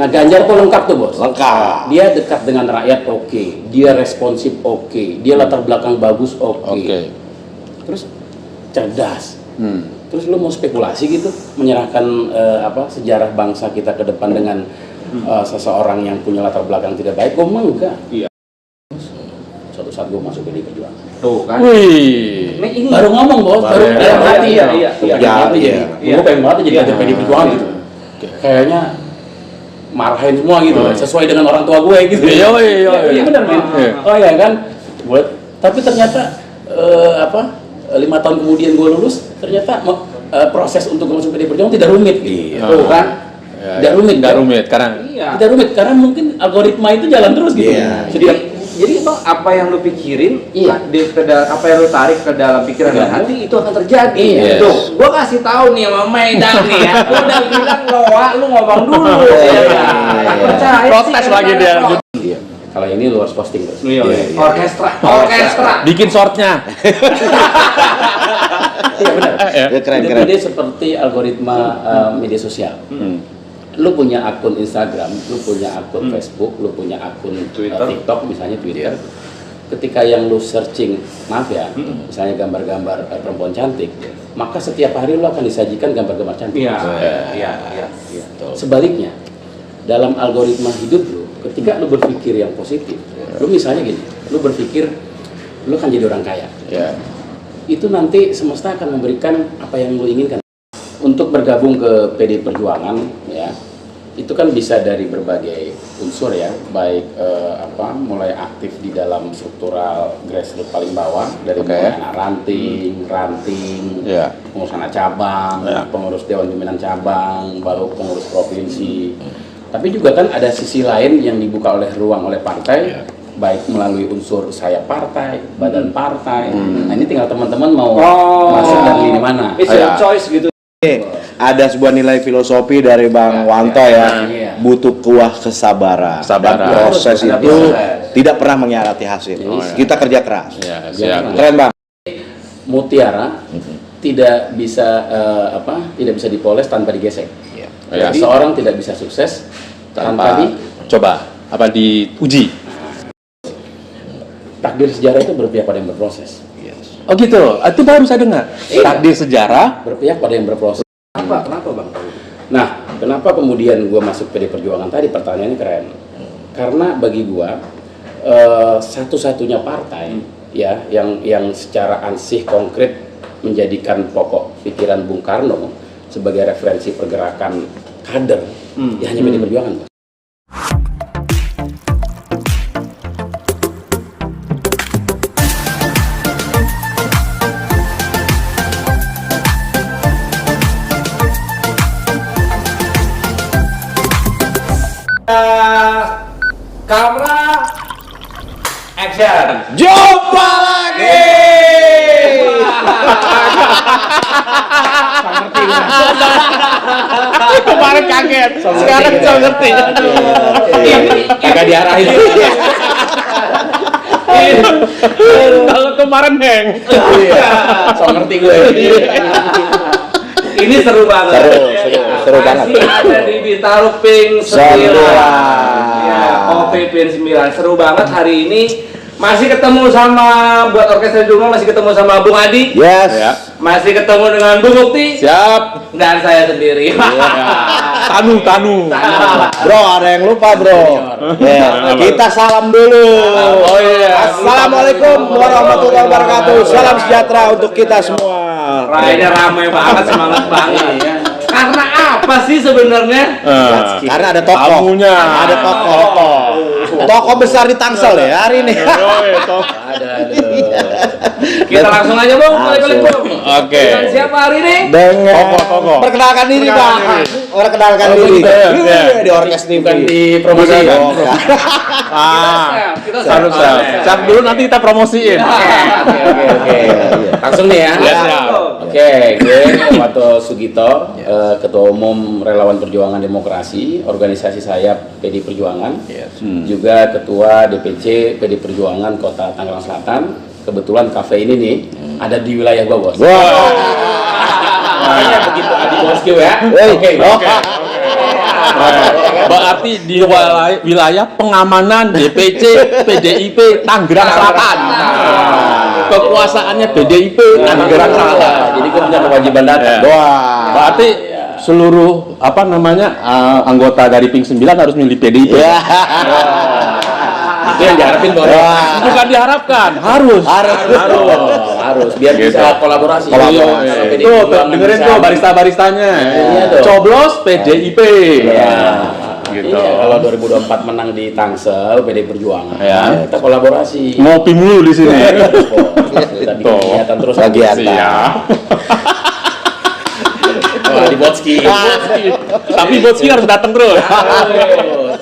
Nah, Ganjar tuh lengkap tuh, Bos. Lengkap. Dia dekat dengan rakyat, oke. Dia responsif, oke. Dia latar belakang bagus, oke. Terus cerdas. Terus lu mau spekulasi gitu, menyerahkan sejarah bangsa kita ke depan dengan seseorang yang punya latar belakang tidak baik? Gue mah enggak. Iya. Suatu saat gue masuk PDI Perjuangan. Tuh kan. Wih. Ini baru ngomong, Bos. Baru hati. Iya. Gue pengen banget jadi kader PDI Perjuangan gitu. Kayaknya marahin semua gitu, sesuai dengan orang tua gue gitu. Iya benar men. Oh ya kan, tapi ternyata 5 tahun kemudian gue lulus, ternyata proses untuk masuk PDI Perjuangan tidak rumit gitu. Tuh kan, tidak rumit karena mungkin algoritma itu jalan terus gitu. Jadi itu apa yang lu pikirin, apa yang lu tarik ke dalam pikiran dan hati itu akan terjadi. Tuh, gua kasih tahu nih sama Medan nih ya. Gua udah bilang lu ngomong dulu. Percaya. Protes lagi dia. Kalau ini lu harus posting terus. Orkestra. Bikin shortnya. Iya benar. Keren. Dia seperti algoritma media sosial. Lu punya akun Instagram, lu punya akun Facebook, lu punya akun TikTok, misalnya Twitter. Ketika yang lu searching, maaf ya, misalnya gambar-gambar perempuan cantik, maka setiap hari lu akan disajikan gambar-gambar cantik. Iya. Sebaliknya, dalam algoritma hidup lu, ketika lu berpikir yang positif, lu misalnya gini, lu berpikir lu akan jadi orang kaya. Itu nanti semesta akan memberikan apa yang lu inginkan. Untuk bergabung ke PDI Perjuangan ya, itu kan bisa dari berbagai unsur ya, baik mulai aktif di dalam struktural grassroots paling bawah dari mulai anak ranting, pengurus anak cabang, pengurus dewan pimpinan cabang, baru pengurus provinsi. Tapi juga kan ada sisi lain yang dibuka oleh ruang oleh partai, baik melalui unsur saya partai, badan partai. Nah ini tinggal teman-teman mau masuk dari lini mana. It's your choice gitu. Ada sebuah nilai filosofi dari Bang Wanto ya, butuh kuah kesabaran. Dan proses itu tidak pernah mengkhianati hasil. Kita kerja keras. Keren Bang. Mutiara tidak bisa tidak bisa dipoles tanpa digesek. Jadi seorang tidak bisa sukses tanpa diuji. Takdir sejarah itu berpihak pada yang berproses. Oh gitu, itu baru saya dengar. Takdir sejarah berpihak pada yang berproses. Kenapa Bang? Nah, kenapa kemudian gue masuk PDI Perjuangan tadi? Pertanyaannya keren. Karena bagi gue satu-satunya partai ya yang secara ansih konkret menjadikan pokok pikiran Bung Karno sebagai referensi pergerakan kader ya hanya PDI Perjuangan. Kamera action. Jumpa lagi. kemarin kaget, sekarang bisa ngerti. Agak diarahin. Kalau kemarin Heng. So ngerti gue. Ini seru banget. Seru banget. Masih ada di Bintaro Pink 9. Ya, OP Pink 9. Seru banget hari ini. Masih ketemu sama buat orkestra di rumah, masih ketemu sama Bung Adi. Yes. Masih ketemu dengan Bung Mukti. Siap. Dan saya sendiri. Tanu. Bro, ada yang lupa bro. Kita salam dulu. Oh iya. Assalamualaikum warahmatullahi wabarakatuh. Salam sejahtera untuk kita semua. Rayanya ramai banget, semangat banget. Karena apa sih sebenarnya? Karena ada tokoh. Tamunya. Ada tokoh besar di Tangsel ya hari ini. Kita langsung aja Bung, Assalamualaikum. Oke. Dengan siapa hari ini? Dengan Tokoh. perkenalkan diri Bang. Perkenalkan diri. Di orkes TV. Bukan di promosi kan? Kita Siap dulu nanti kita promosiin. Oke. Langsung nih ya. Siap. Oke, gue Wato Sugito, Ketua Umum Relawan Perjuangan Demokrasi, organisasi saya PDI Perjuangan, juga Ketua DPC PDI Perjuangan Kota Tangerang Selatan. Kebetulan kafe ini nih ada di wilayah gua, Bos. Makanya begitu Adi Bosku ya. Oke. Berarti di wilayah pengamanan DPC PDIP Tangerang Selatan. Kekuasaannya PDIP Tangerang Selatan. Jadi gue punya kewajiban datang. Wah. Berarti seluruh anggota dari Pink 9 harus milih PDIP. Itu yang diharapin Bos. Bukan diharapkan, harus Biar bisa kolaborasi. Tuh, dengerin tuh barista-baristanya. Coblos PDIP. Gitu. Iya, kalau 2024 menang di Tangsel PD Perjuangan, kita kolaborasi. Ngopi mulu di sini. Kita bikin kegiatan terus. Wah, di Botski. Tapi Botski harus datang terus.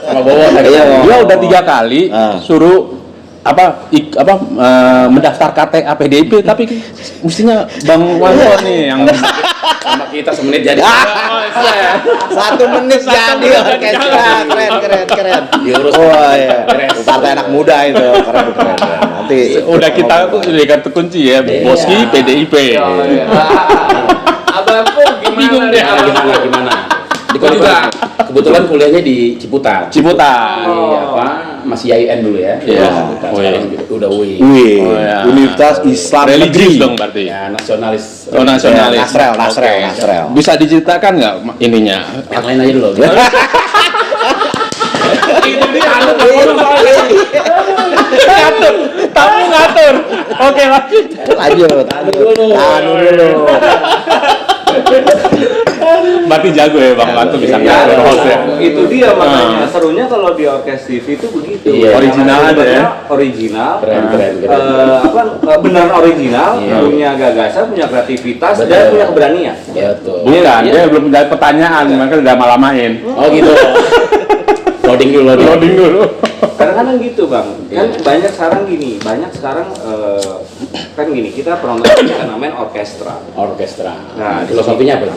Sama Bowo tadi. Dia udah 3 kali suruh mendaftar KTA PDIP, tapi mestinya Bang Wanto nih yang sama kita semenit jadi. 1 menit jadi orkestra. Keren. Diurus. Oh iya. Partai anak muda itu keren. Nanti udah kita kartu kunci ya, Botski PDIP. Abangku Bingung deh. Gimana? Kebetulan kuliahnya di Ciputat. Masih IAIN dulu ya. Sekarang udah UI. Universitas Islam Religius dong berarti. Ya, nasionalis. Nasionalis. Nasrel. Bisa diceritakan nggak ininya? Yang lain aja dulu. Itu dia ngatur. Oke, lanjut. Tahan dulu. Berarti jago ya Bang Wanto bisa ngatur host ya. Itu dia makanya serunya kalau di Orkes TV itu begitu. Original ada ya. Original. Keren. Beneran original, punya gagasan, punya kreativitas, dan punya keberanian. Betul. Bukan, dia belum menjawab pertanyaan, makanya udah lama-lamain. Oh gitu. Loading dulu. Kadang-kadang gitu Bang, kan banyak sekarang kan gini, kita penonton kita namain orkestra. Nah, filosofinya apa?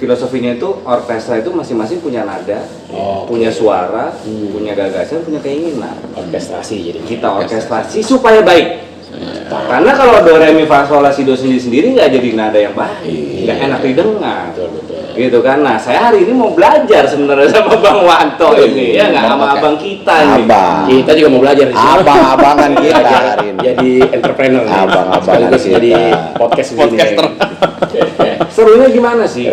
Filosofinya itu orkestra itu masing-masing punya nada, punya suara, punya gagasan, punya keinginan. Orkestrasi jadi. Kita orkestrasi supaya baik. Karena kalau do re mi fa sol la si do sendiri nggak jadi nada yang baik, nggak enak didengar. Betul. Gitu kan. Nah, saya hari ini mau belajar sebenarnya sama Bang Wanto ini, ya nggak sama abang kita nih. Kita juga mau belajar di sini. Abang-abangan kita hari ini. Jadi entrepreneur. Abang-abangan kita. Jadi podcaster. Serunya gimana sih,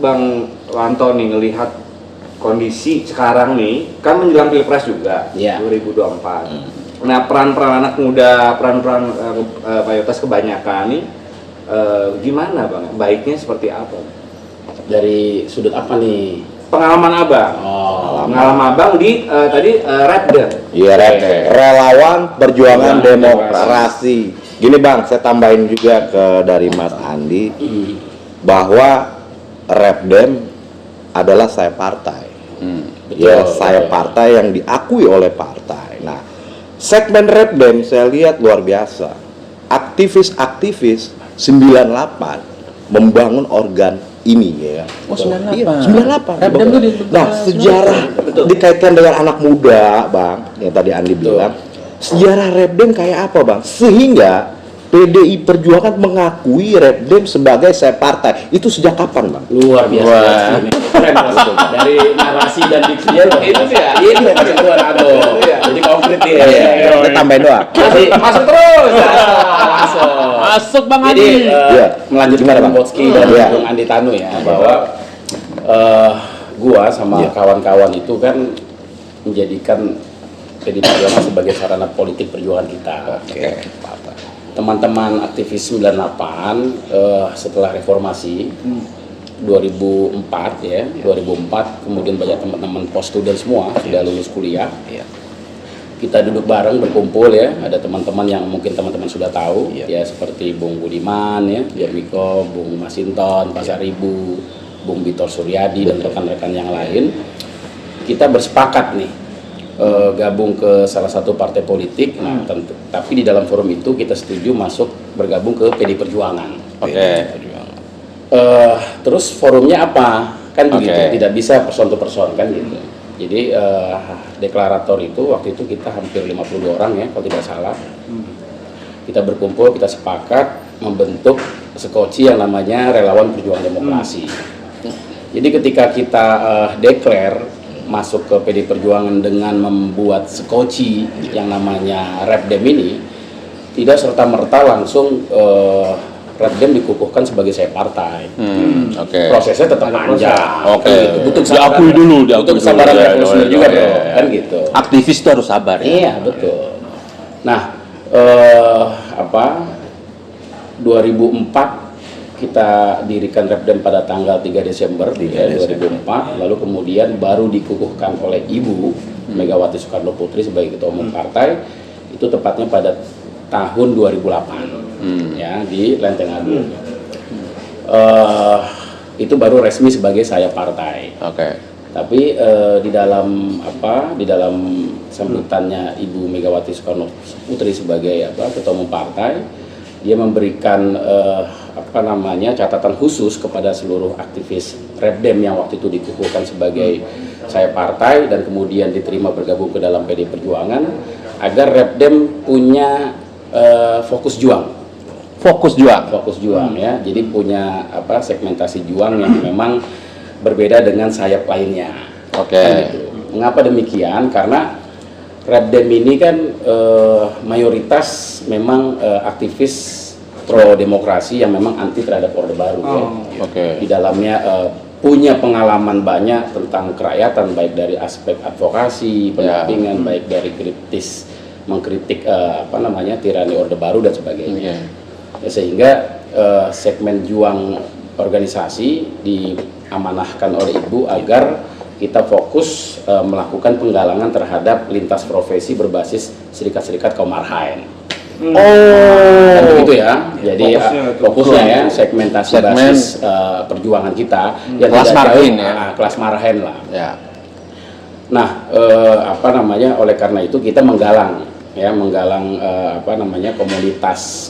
Bang Wanto nih ngelihat kondisi sekarang nih, kan menjelang Pilpres juga, 2024. Nah, peran-peran anak muda, peran-peran mayoritas kebanyakan nih, gimana Bang? Baiknya seperti apa? Dari sudut apa nih? Pengalaman Abang. Pengalaman Abang di tadi Rapdem. Iya, relawan perjuangan demokrasi. Gini Bang, saya tambahin juga dari Mas Andi bahwa Rapdem adalah saya partai. Saya partai yang diakui oleh partai. Nah, segmen Rapdem saya lihat luar biasa. Aktivis 98 membangun organ ini ya. 98. Nah, sejarah dikaitkan dengan anak muda, Bang, yang tadi Andi bilang. Sejarah Rapdem kayak apa Bang? Sehingga PDI Perjuangan mengakui Rapdem sebagai saya partai. Itu sejak kapan Bang? Luar biasa. Keren betul. Dari narasi dan diksinya itu ya. Ini luar ado. Jadi konkret ya. Kita tambahin doang. Jadi masuk terus. Masuk Bang Andi. Jadi melanjutkan Gimana, Bang? Botski dan Bung Andi Tanu ya, bahwa gua sama kawan-kawan itu kan menjadikan PDI Perjuangan sebagai sarana politik perjuangan kita. Teman-teman aktivis 98 setelah reformasi 2004 ya, 2004 kemudian banyak teman-teman post student semua sudah lulus kuliah. Kita duduk bareng berkumpul ya, ada teman-teman yang mungkin teman-teman sudah tahu ya, seperti Bung Budiman ya, Miko, Bung Masinton, Pasar Ibu, Bung Vitor Suryadi dan rekan-rekan yang lain. Kita bersepakat nih gabung ke salah satu partai politik. Nah, tentu, tapi di dalam forum itu kita setuju masuk bergabung ke PDI Perjuangan. Terus forumnya apa? Kan begitu, tidak bisa person to person kan gitu. Jadi deklarator itu waktu itu kita hampir 52 orang ya kalau tidak salah. Kita berkumpul, kita sepakat membentuk sekoci yang namanya Relawan Perjuangan Demokrasi. Jadi ketika kita declare masuk ke PD Perjuangan dengan membuat skoci yang namanya Repdem ini, tidak serta-merta langsung Repdem dikukuhkan sebagai saya partai. Prosesnya tetap panjang. Gitu. Butuh diakui dulu, butuh kesabaran revolusioner juga bro, kan gitu. Aktivis itu harus sabar ya. Iya betul. Nah, 2004 kita dirikan Repdem pada tanggal 3 Desember 2004, lalu kemudian baru dikukuhkan oleh Ibu Megawati Soekarno Putri sebagai Ketua Umum Partai, itu tepatnya pada tahun 2008 ya di Lenteng Agung. Itu baru resmi sebagai saya partai. Tapi di dalam sambutannya Ibu Megawati Soekarno Putri sebagai Ketua Umum Partai, dia memberikan catatan khusus kepada seluruh aktivis Repdem yang waktu itu dikukuhkan sebagai saya partai dan kemudian diterima bergabung ke dalam PD Perjuangan, agar Repdem punya fokus juang ya. Jadi punya segmentasi juang yang memang berbeda dengan sayap lainnya. Gitu. Mengapa demikian? Karena Repdem ini kan mayoritas memang aktivis pro demokrasi yang memang anti terhadap Orde Baru ya. Di dalamnya punya pengalaman banyak tentang kerakyatan, baik dari aspek advokasi, pendampingan, baik dari mengkritik tirani Orde Baru dan sebagainya. Sehingga segmen juang organisasi diamanahkan oleh Ibu agar kita fokus melakukan penggalangan terhadap lintas profesi berbasis serikat-serikat kaum marhaen. Kan begitu ya. Jadi fokusnya ya segmentasi basis perjuangan kita yang kelas marhaen kelas marhaen lah. Nah, oleh karena itu kita menggalang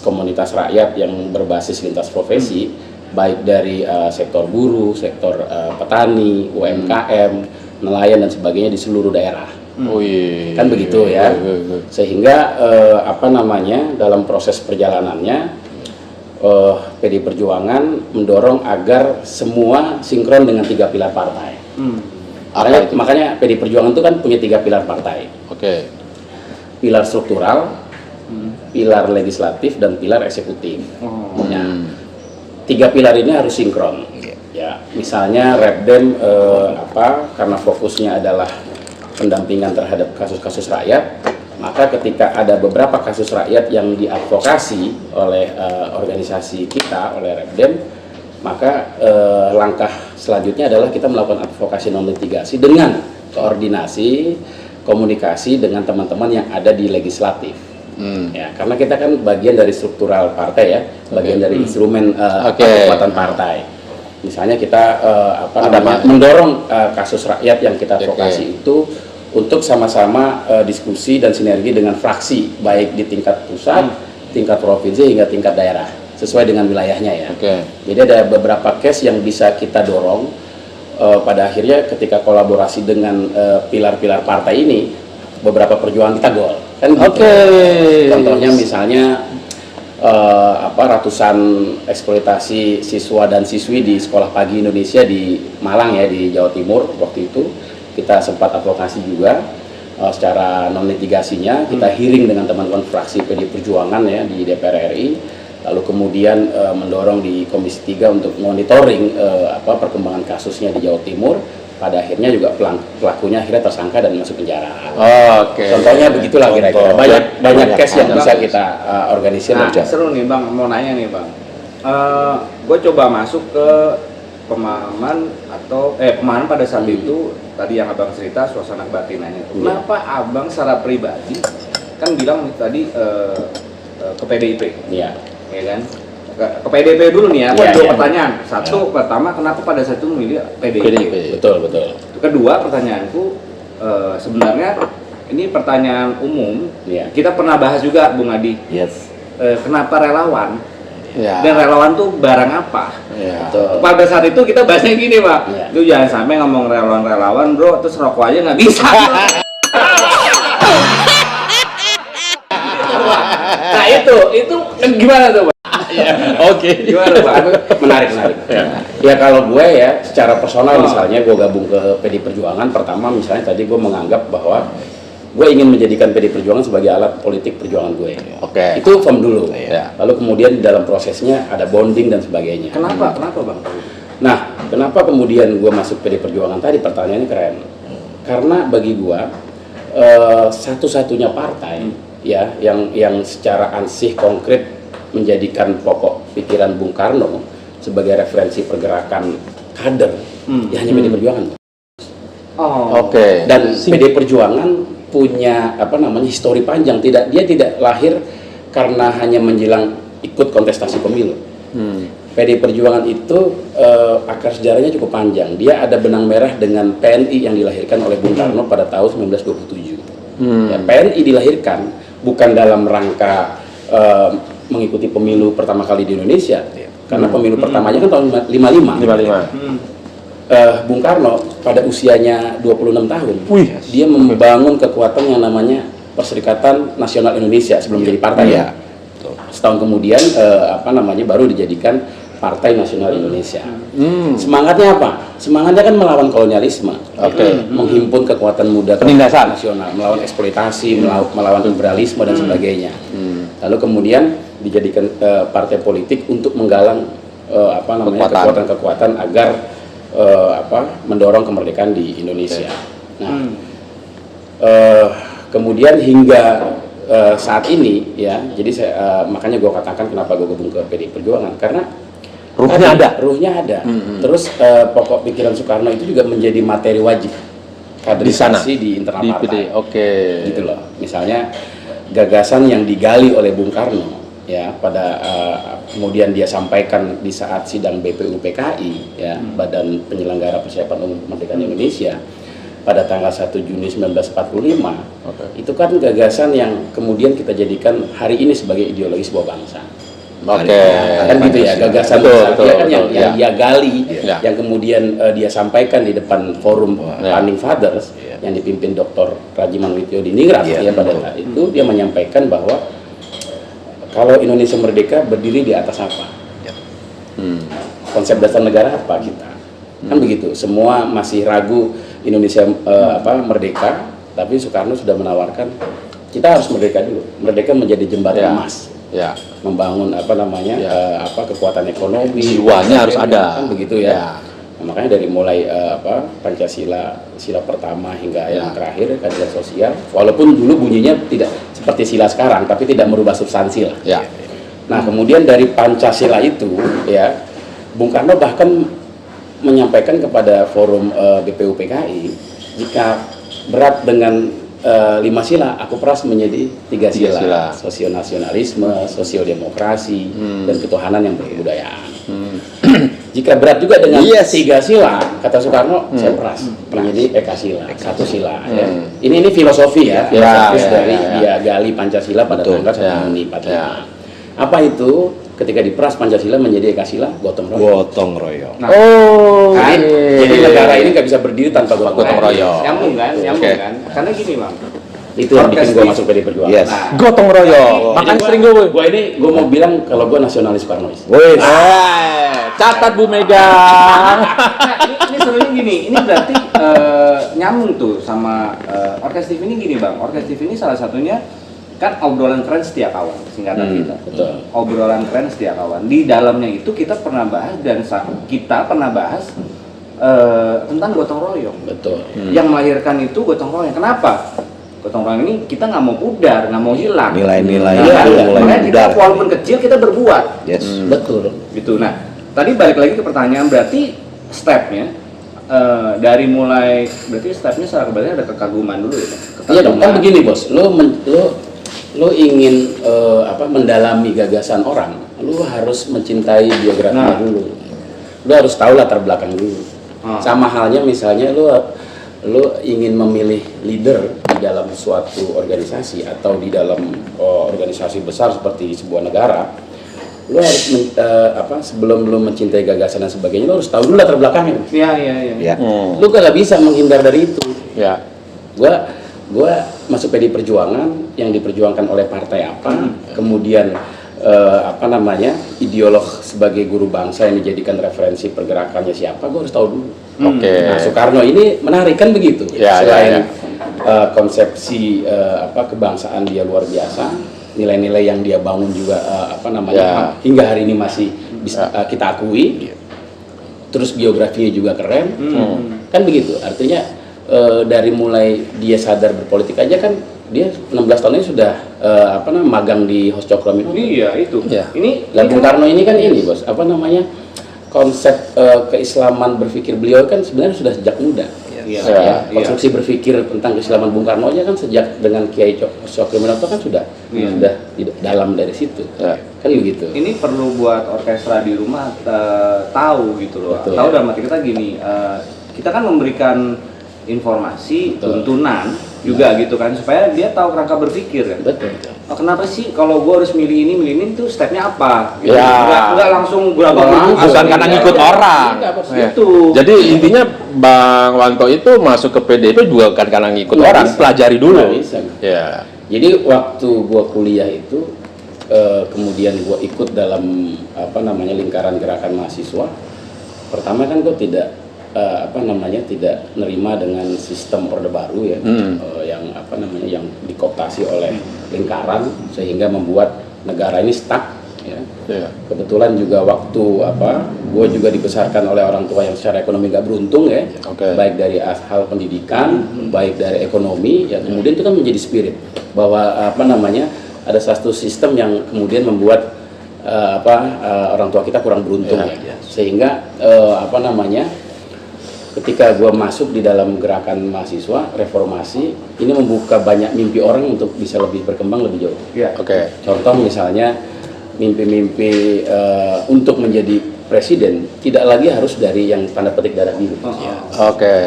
komunitas rakyat yang berbasis lintas profesi, baik dari sektor buruh, sektor petani, UMKM, nelayan dan sebagainya di seluruh daerah. Kan begitu ya. Sehingga dalam proses perjalanannya PD Perjuangan mendorong agar semua sinkron dengan 3 pilar partai. Makanya PD Perjuangan itu kan punya 3 pilar partai. Pilar struktural, pilar legislatif, dan pilar eksekutif. 3 pilar ini harus sinkron. Ya, misalnya Repdem karena fokusnya adalah pendampingan terhadap kasus-kasus rakyat, maka ketika ada beberapa kasus rakyat yang diadvokasi oleh organisasi kita, oleh Repdem, maka langkah selanjutnya adalah kita melakukan advokasi non litigasi dengan koordinasi, komunikasi dengan teman-teman yang ada di legislatif. Ya, karena kita kan bagian dari struktural partai ya, bagian dari instrumen kekuatan partai. Misalnya kita mendorong kasus rakyat yang kita advokasi itu untuk sama-sama diskusi dan sinergi dengan fraksi, baik di tingkat pusat, tingkat provinsi hingga tingkat daerah, sesuai dengan wilayahnya ya. Jadi ada beberapa case yang bisa kita dorong. Pada akhirnya ketika kolaborasi dengan pilar-pilar partai ini, beberapa perjuangan kita gol. Kan gitu. Contohnya misalnya ratusan eksploitasi siswa dan siswi di sekolah pagi Indonesia di Malang ya, di Jawa Timur waktu itu kita sempat advokasi juga secara non litigasinya, kita hearing dengan teman-teman fraksi PD Perjuangan ya di DPR RI, lalu kemudian mendorong di Komisi 3 untuk monitoring perkembangan kasusnya di Jawa Timur. Pada akhirnya juga pelakunya akhirnya tersangka dan masuk penjara. Contohnya begitulah kira-kira. Banyak case yang bisa kita organisir. Nah, seru nih Bang, mau nanya nih Bang. Gue coba masuk ke pemahaman pemahaman pada saat itu tadi yang Abang cerita suasana batinannya. Kenapa Abang secara pribadi kan bilang tadi ke PDIP? Iya kan? Ke PDIP dulu nih ya, dua pertanyaan. Satu, pertama, kenapa pada saat itu memilih PDIP? Betul. Kedua, pertanyaanku, sebenarnya ini pertanyaan umum. Kita pernah bahas juga, Bung Adi. Kenapa relawan? Dan relawan tuh barang apa? Pada saat itu kita bahasnya gini, Pak. Lu jangan sampai ngomong relawan, bro, terus rokok aja nggak bisa. Nah itu gimana tuh, Pak? Oke. Gimana Bang? Menarik. Ya kalau gue ya secara personal misalnya gue gabung ke PD Perjuangan, pertama misalnya tadi gue menganggap bahwa gue ingin menjadikan PD Perjuangan sebagai alat politik perjuangan gue. Oke. Itu from dulu. Ya. Lalu kemudian di dalam prosesnya ada bonding dan sebagainya. Kenapa Bang? Nah, kenapa kemudian gue masuk PD Perjuangan tadi? Pertanyaannya keren. Karena bagi gue satu-satunya partai ya yang secara ansih konkret menjadikan pokok pikiran Bung Karno sebagai referensi pergerakan kader ya hanya PD Perjuangan. Oke. Dan PD Perjuangan punya histori panjang. Dia tidak lahir karena hanya menjelang ikut kontestasi pemilu. PD Perjuangan itu akar sejarahnya cukup panjang. Dia ada benang merah dengan PNI yang dilahirkan oleh Bung Karno pada tahun 1927. Ya, PNI dilahirkan bukan dalam rangka mengikuti pemilu pertama kali di Indonesia, karena pemilu pertamanya kan tahun 55. Bung Karno pada usianya 26 tahun, dia membangun kekuatan yang namanya Perserikatan Nasional Indonesia sebelum menjadi partai. Setahun kemudian baru dijadikan Partai Nasional Indonesia. Semangatnya apa? Semangatnya kan melawan kolonialisme, menghimpun kekuatan muda penindasan nasional, melawan eksploitasi, melawan imperialisme dan sebagainya. Lalu kemudian dijadikan partai politik untuk menggalang kekuatan-kekuatan agar mendorong kemerdekaan di Indonesia. Nah, kemudian hingga saat ini ya, jadi makanya gue katakan kenapa gue gabung ke PD Perjuangan, karena ruhnya ada. Terus pokok pikiran Soekarno itu juga menjadi materi wajib kaderisasi di internal partai. Gitu loh. Misalnya gagasan yang digali oleh Bung Karno ya pada kemudian dia sampaikan di saat sidang BPUPKI ya, Badan Penyelenggara Persiapan Umum Kemerdekaan Indonesia pada tanggal 1 Juni 1945. Itu kan gagasan yang kemudian kita jadikan hari ini sebagai ideologi sebuah bangsa. Kan gitu ya, gagasan dia kan yang dia gali, yang kemudian dia sampaikan di depan forum Founding Fathers yang dipimpin Dr. Rajiman Widyo Diningrat ya pada saat itu dia menyampaikan bahwa kalau Indonesia merdeka berdiri di atas apa? Konsep dasar negara apa kita? Kan begitu. Semua masih ragu Indonesia merdeka, tapi Soekarno sudah menawarkan kita harus merdeka dulu. Merdeka menjadi jembatan emas. Membangun kekuatan ekonomi. Jiwanya harus ada. Kan begitu ya. Nah, makanya dari mulai Pancasila, sila pertama hingga yang terakhir keadilan sosial, walaupun dulu bunyinya tidak seperti sila sekarang, tapi tidak merubah substansi lah. Nah, kemudian dari Pancasila itu ya, Bung Karno bahkan menyampaikan kepada forum BPUPKI, jika berat dengan 5 sila, aku peras menjadi 3 sila. Sosionasionalisme, sosiodemokrasi, dan ketuhanan yang berkebudayaan. Jika berat juga dengan 3 sila, kata Soekarno, saya peras menjadi Ekasila, 1 sila. Ya. Ini filosofi ya, filosofis dari dia gali Pancasila pada tanggal 1 Juni 45. Apa itu? Ketika diperas Pancasila menjadi Ekasila, gotong royong. Nah, jadi negara ini nggak bisa berdiri tanpa gotong royong. Nyambung kan? Karena gini Bang, itu yang bikin gue masuk PD Perjuangan. Gotong royong. Makanya sering gue mau bilang kalau gue nasionalis Soekarnois. Catat Bu Mega. Ini serunya gini, ini berarti nyambung tuh sama Orkes TV ini gini Bang. Orkes TV ini salah satunya kan obrolan keren setia kawan, singkatan kita. Betul. Obrolan keren setia kawan. Di dalamnya itu kita pernah bahas tentang gotong royong. Betul. Yang melahirkan itu gotong royong. Kenapa? Gotong royong ini kita nggak mau pudar, nggak mau hilang. Nilai-nilai makanya kita walaupun kecil kita berbuat. Betul. Gitu. Nah, tadi balik lagi ke pertanyaan, berarti stepnya dari mulai, berarti stepnya secara kebaliknya ada kekaguman dulu ya? Iya dong, kan begini bos, lo ingin mendalami gagasan orang, lo harus mencintai biografinya dulu. Lo harus tahu latar belakang dulu. Sama halnya misalnya lo ingin memilih leader di dalam suatu organisasi atau di dalam organisasi besar seperti sebuah negara, lo harus sebelum lo mencintai gagasan dan sebagainya, lo harus tahu dulu latar belakangnya. Iya. Lo gak bisa menghindar dari itu. Ya. Gua masuk PD Perjuangan yang diperjuangkan oleh partai apa, kemudian ideolog sebagai guru bangsa yang dijadikan referensi pergerakannya siapa, gue harus tahu dulu. Nah, Soekarno ini menarik kan begitu. Selain konsepsi kebangsaan dia luar biasa, nilai-nilai yang dia bangun juga hingga hari ini masih bisa kita akui. Terus biografinya juga keren, kan begitu. Artinya dari mulai dia sadar berpolitik aja kan, dia 16 tahun ini sudah magang di Hos Cokro Aminoto. Iya itu. Ini Bung Karno ini kan ini bos, konsep keislaman berpikir beliau kan sebenarnya sudah sejak muda. Konstruksi berpikir tentang keislaman Bung Karno aja kan sejak dengan Kiai Hos Cokro Aminoto kan sudah dalam dari situ. Kan begitu. Ini perlu buat orkestra di rumah tahu gitu loh. Betul. Tahu dalam arti kita gini, kita kan memberikan informasi, tuntunan juga gitu kan, supaya dia tahu kerangka berpikir kan. Betul. Kenapa sih kalau gue harus milih ini tuh stepnya apa? Gitu. Ya. Nggak langsung berapa Bukan karena ngikut orang. Itu. Jadi intinya Bang Wanto itu masuk ke PDIP juga bukan karena ngikut orang, pelajari dulu. Bisa. Ya. Jadi waktu gua kuliah itu kemudian gua ikut dalam lingkaran gerakan mahasiswa. Pertama kan gua tidak tidak nerima dengan sistem Orde Baru ya, yang dikooptasi oleh lingkaran sehingga membuat negara ini stuck ya. Kebetulan juga waktu gue juga dibesarkan oleh orang tua yang secara ekonomi gak beruntung ya, baik dari hal pendidikan, baik dari ekonomi ya, kemudian itu kan menjadi spirit bahwa ada satu sistem yang kemudian membuat orang tua kita kurang beruntung ya. Sehingga ketika gue masuk di dalam gerakan mahasiswa reformasi ini membuka banyak mimpi orang untuk bisa lebih berkembang lebih jauh. Contoh misalnya mimpi-mimpi untuk menjadi presiden tidak lagi harus dari yang tanda petik darah biru.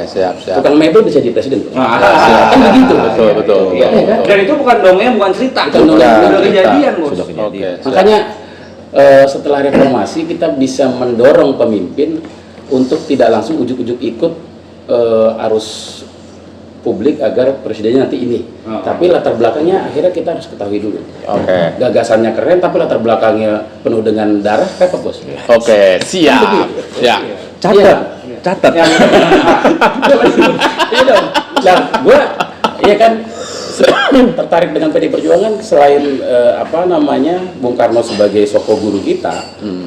Siap. Tukang mebel bisa jadi presiden. Kan begitu. Betul. Dan itu bukan dongeng, bukan cerita. Sudah kejadian, Bos. Makanya setelah reformasi kita bisa mendorong pemimpin untuk tidak langsung ujuk-ujuk ikut arus publik agar presidennya nanti ini. Tapi latar belakangnya akhirnya kita harus ketahui dulu. Gagasannya keren tapi latar belakangnya penuh dengan darah, repot bos. Siap. Ya. Catat. Iya dong. Nah, gue kan tertarik dengan PD Perjuangan selain Bung Karno sebagai sosok guru kita,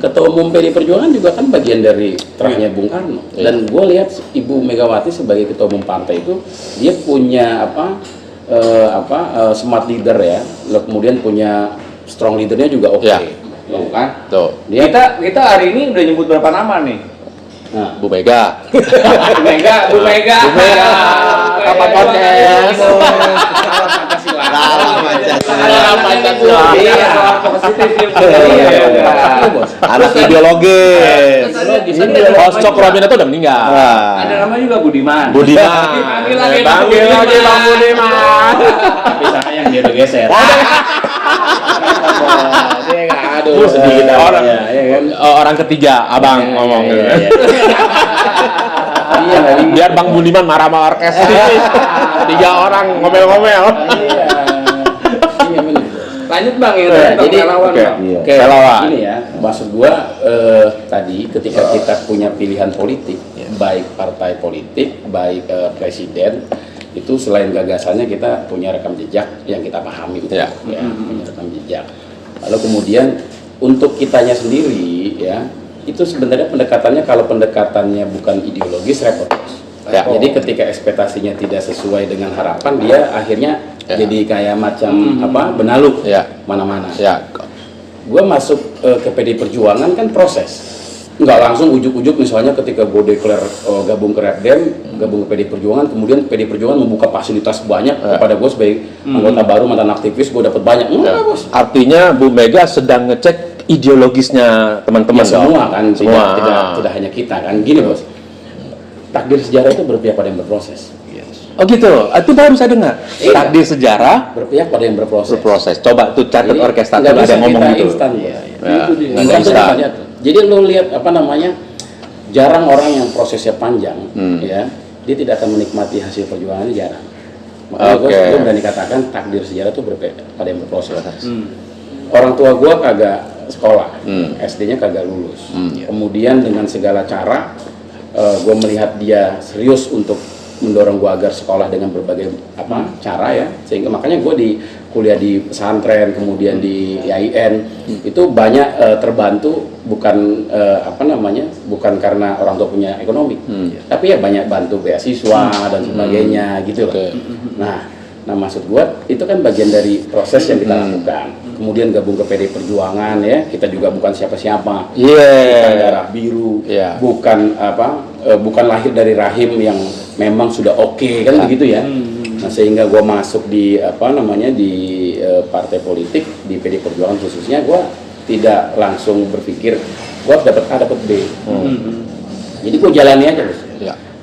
Ketua Umum PD Perjuangan juga kan bagian dari terahnya Bung Karno. Dan gue lihat Ibu Megawati sebagai Ketua Umum partai itu dia punya smart leader ya, kemudian punya strong leadernya juga kan? Kita hari ini udah nyebut berapa nama nih? Bu Mega. Bu Mega. Kapan podcast? Anak ideologis. Hos Cokro Aminoto udah meninggal. Ada nama juga Budiman. Panggil lagi Bang Budiman. Tapi sayang dia udah geser. Dia nggak aduh sedikit orang ketiga abang ngomong gitu. Biar Bang Budiman marah sama orkes. 3 orang ngomel-ngomel. Lanjut Bang ya. Jadi relawan. Ini ya, maksud gua tadi ketika kita punya pilihan politik, baik partai politik, baik presiden, itu selain gagasannya kita punya rekam jejak yang kita pahami, punya rekam jejak. Lalu kemudian untuk kitanya sendiri ya, itu sebenarnya pendekatannya kalau pendekatannya bukan ideologis repot. Jadi ketika ekspektasinya tidak sesuai dengan harapan, dia akhirnya jadi kayak macam benalu mana-mana. Gue masuk ke PD Perjuangan kan proses, nggak langsung ujuk-ujuk misalnya ketika gue declare gabung ke Repdem, gabung ke PD Perjuangan, kemudian PD Perjuangan membuka fasilitas banyak kepada gue sebagai anggota baru, mantan aktivis, gue dapat banyak. Artinya Bu Mega sedang ngecek ideologisnya teman-teman. Semua kan, tidak hanya kita kan, gini bos. Takdir sejarah itu berpihak pada yang berproses. Oh gitu, itu baru saya dengar. Takdir sejarah berpihak pada yang berproses. Coba tuh catat orkestra ada ngomong gitu. Jadi lo lihat jarang orang yang prosesnya panjang, ya, dia tidak akan menikmati hasil perjuangannya jarang. Makanya gue berani katakan takdir sejarah itu berpihak pada yang berproses. orang tua gue kagak sekolah, SD-nya kagak lulus. Kemudian dengan segala cara gue melihat dia serius untuk mendorong gue agar sekolah dengan berbagai cara ya, sehingga makanya gue di kuliah di pesantren, kemudian di IAIN itu banyak terbantu bukan bukan karena orang tua punya ekonomi, tapi ya banyak bantu beasiswa dan sebagainya gitu loh. Nah maksud gue itu kan bagian dari proses yang kita lakukan. Kemudian gabung ke PD Perjuangan ya, kita juga bukan siapa-siapa, bukan darah biru, bukan bukan lahir dari rahim yang memang sudah oke, kan begitu ya. Nah sehingga gue masuk di di partai politik, di PD Perjuangan khususnya, gue tidak langsung berpikir gue harus dapat A dapat B. Jadi gue jalani aja terus.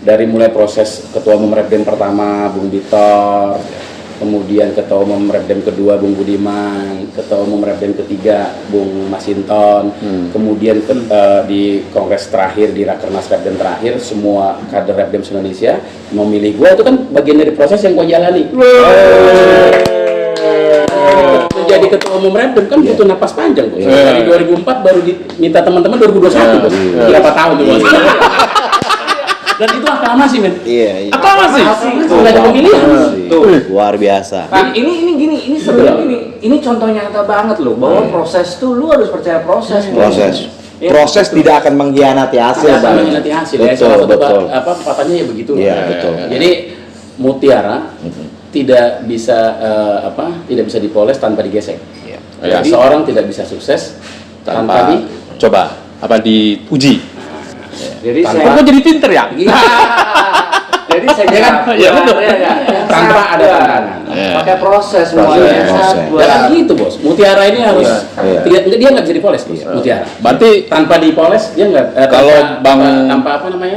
Dari mulai proses ketua umum Repdem pertama Bung Bitor, kemudian ketua umum Repdem kedua Bung Budiman, ketua umum Repdem ketiga Bung Masinton, kemudian di kongres terakhir, di Rakernas Repdem terakhir, semua kader Repdem Indonesia memilih gue. Itu kan bagian dari proses yang gue jalani. Menjadi ketua umum Repdem kan butuh napas panjang. Dari 2004 baru diminta teman-teman 2021. Berapa tahun tuh? Dan itu aklamasi, men. Iya. Aklamasi. Nggak ada pemilihan. Luar biasa. Nah, ini sebenarnya ini contoh nyata banget loh, bahwa proses tuh lu harus percaya proses. Proses tidak akan mengkhianati hasil, Bang. Mengkhianati hasil. Betul. Pepatahnya ya begitu. Iya, betul. Jadi mutiara tidak bisa tidak bisa dipoles tanpa digesek. Jadi seorang tidak bisa sukses tanpa diuji. Jadi Kok jadi pinter ya? Jadi saya betul. Tanpa ada tantangan. Pakai proses semuanya. Dan gitu bos, mutiara ini harus dia nggak bisa dipoles bos. Mutiara. Berarti tanpa dipoles dia nggak. Kalau tanpa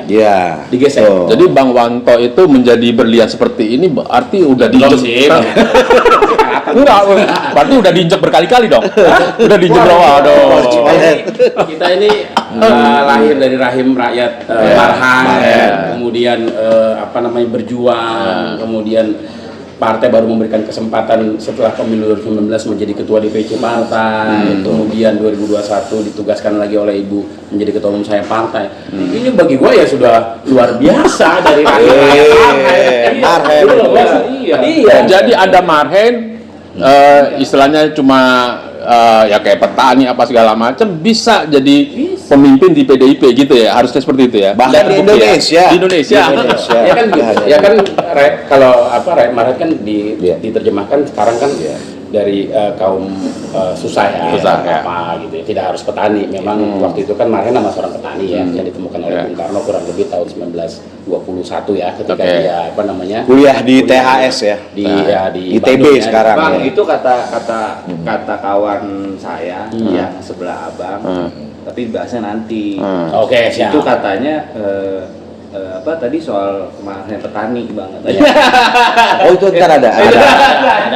Iya. digesek. Jadi Bang Wanto itu menjadi berlian seperti ini berarti udah diinjek. Enggak, berarti udah diinjek berkali-kali dong. Udah diinjek aduh. Kita ini lahir dari rahim rakyat Marhan, kemudian berjuang, kemudian partai baru memberikan kesempatan setelah pemilu 2019 menjadi ketua DPC partai, kemudian 2021 ditugaskan lagi oleh ibu menjadi ketua umum saya partai. Ini bagi gue ya sudah luar biasa dari rakyat Marhen. Iya. Jadi ada Marhen, istilahnya cuma ya kayak petani apa segala macam bisa jadi pemimpin di PDIP gitu ya, harusnya seperti itu ya. Bahkan di Indonesia. Di Indonesia. Ya kan gitu. Ya kan kalau rakyat Marhen kan diterjemahkan sekarang kan dari kaum susah ya, gitu ya. Tidak harus petani. Memang waktu itu kan Marhen nama seorang petani ya, yang ditemukan oleh Bung Karno kurang lebih tahun 1921 ya, ketika dia kuliah di THS ya. Di ITB Bandung, sekarang. Bang, itu kata kawan saya yang sebelah abang, tapi bahasnya nanti. Oke, siap. Itu katanya tadi soal Marhen petani banget. Oh itu ntar ada.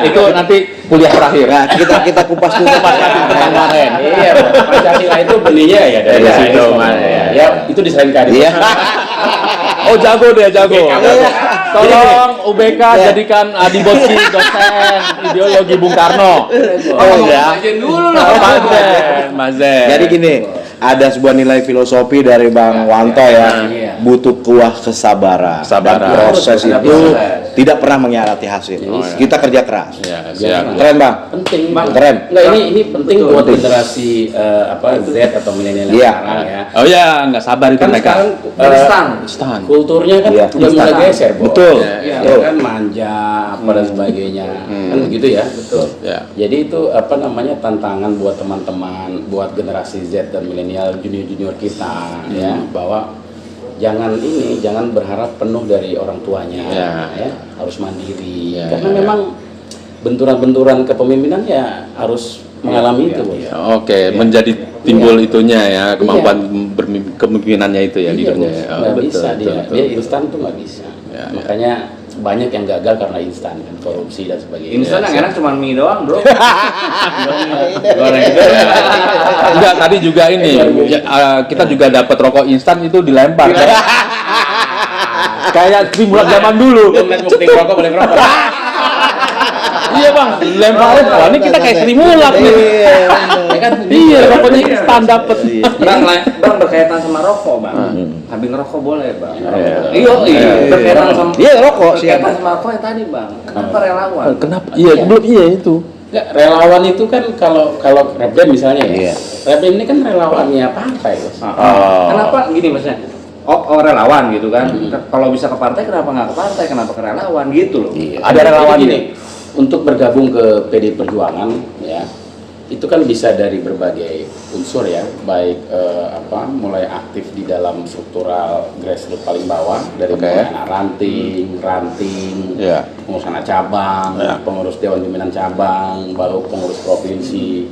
Itu nanti kuliah terakhir. Nah, kita kupas dulu Marhen. Iya, Pancasila itu benihnya ya dari situ. Ya, itu diselengkan. Iya. Oh jago dia, jago. Tolong UBK jadikan Adi Boski dosen ideologi Bung Karno. Oh ya. Mazen. Jadi gini, ada sebuah nilai filosofi dari Bang Wanto ya. Butuh kuah kesabaran. Dan proses itu tidak pernah mengkhianati hasil. Kita kerja keras. Keren Bang. Penting Bang. Keren. Enggak, ini penting buat generasi Z atau milenial sekarang ya. Oh ya, nggak sabar itu Kan mereka. sekarang instan. Kulturnya kan udah mulai geser, Bos. Betul. Ya kan manja apa dan sebagainya. Kan begitu ya. Betul. Jadi itu tantangan buat teman-teman, buat generasi Z dan milenial junior kita ya, bahwa jangan berharap penuh dari orang tuanya ya, harus mandiri. Karena memang benturan-benturan kepemimpinan ya harus mengalami itu, Bos. Oke, menjadi timbul itunya ya, kemampuan kepemimpinannya itu ya leadernya ya. Nggak bisa dia instan tuh nggak bisa. Makanya banyak yang gagal karena instan kan, korupsi dan sebagainya. Instan yang enak cuma mie doang, Bro. Enggak, tadi juga ini kita juga dapat rokok instan itu dilempar. Kayak stimulan zaman dulu. Mau rokok boleh ngerokok. Iya bang, lemparin. Wah ini kita kayak Sri Mulat nih. Iya, pokoknya stand dapet. Bang berkaitan sama rokok bang. Habis ngerokok boleh bang. Iya, berkaitan sama. Iya rokok sih. Berkaitan sama rokok yang tadi bang. Kenapa relawan? Kenapa? Iya, belum itu. Nggak, relawan itu kan kalau Repdem misalnya ya. Repdem ini kan relawannya partai, Bos. Kenapa gini maksudnya? Oh relawan gitu kan. Kalau bisa ke partai kenapa nggak ke partai? Kenapa ke relawan gitu loh? Ada relawan gini. Untuk bergabung ke PD Perjuangan ya. Itu kan bisa dari berbagai unsur ya, baik mulai aktif di dalam struktural grassroots paling bawah dari anak ranting, pengurus anak cabang, pengurus dewan pimpinan cabang, baru pengurus provinsi.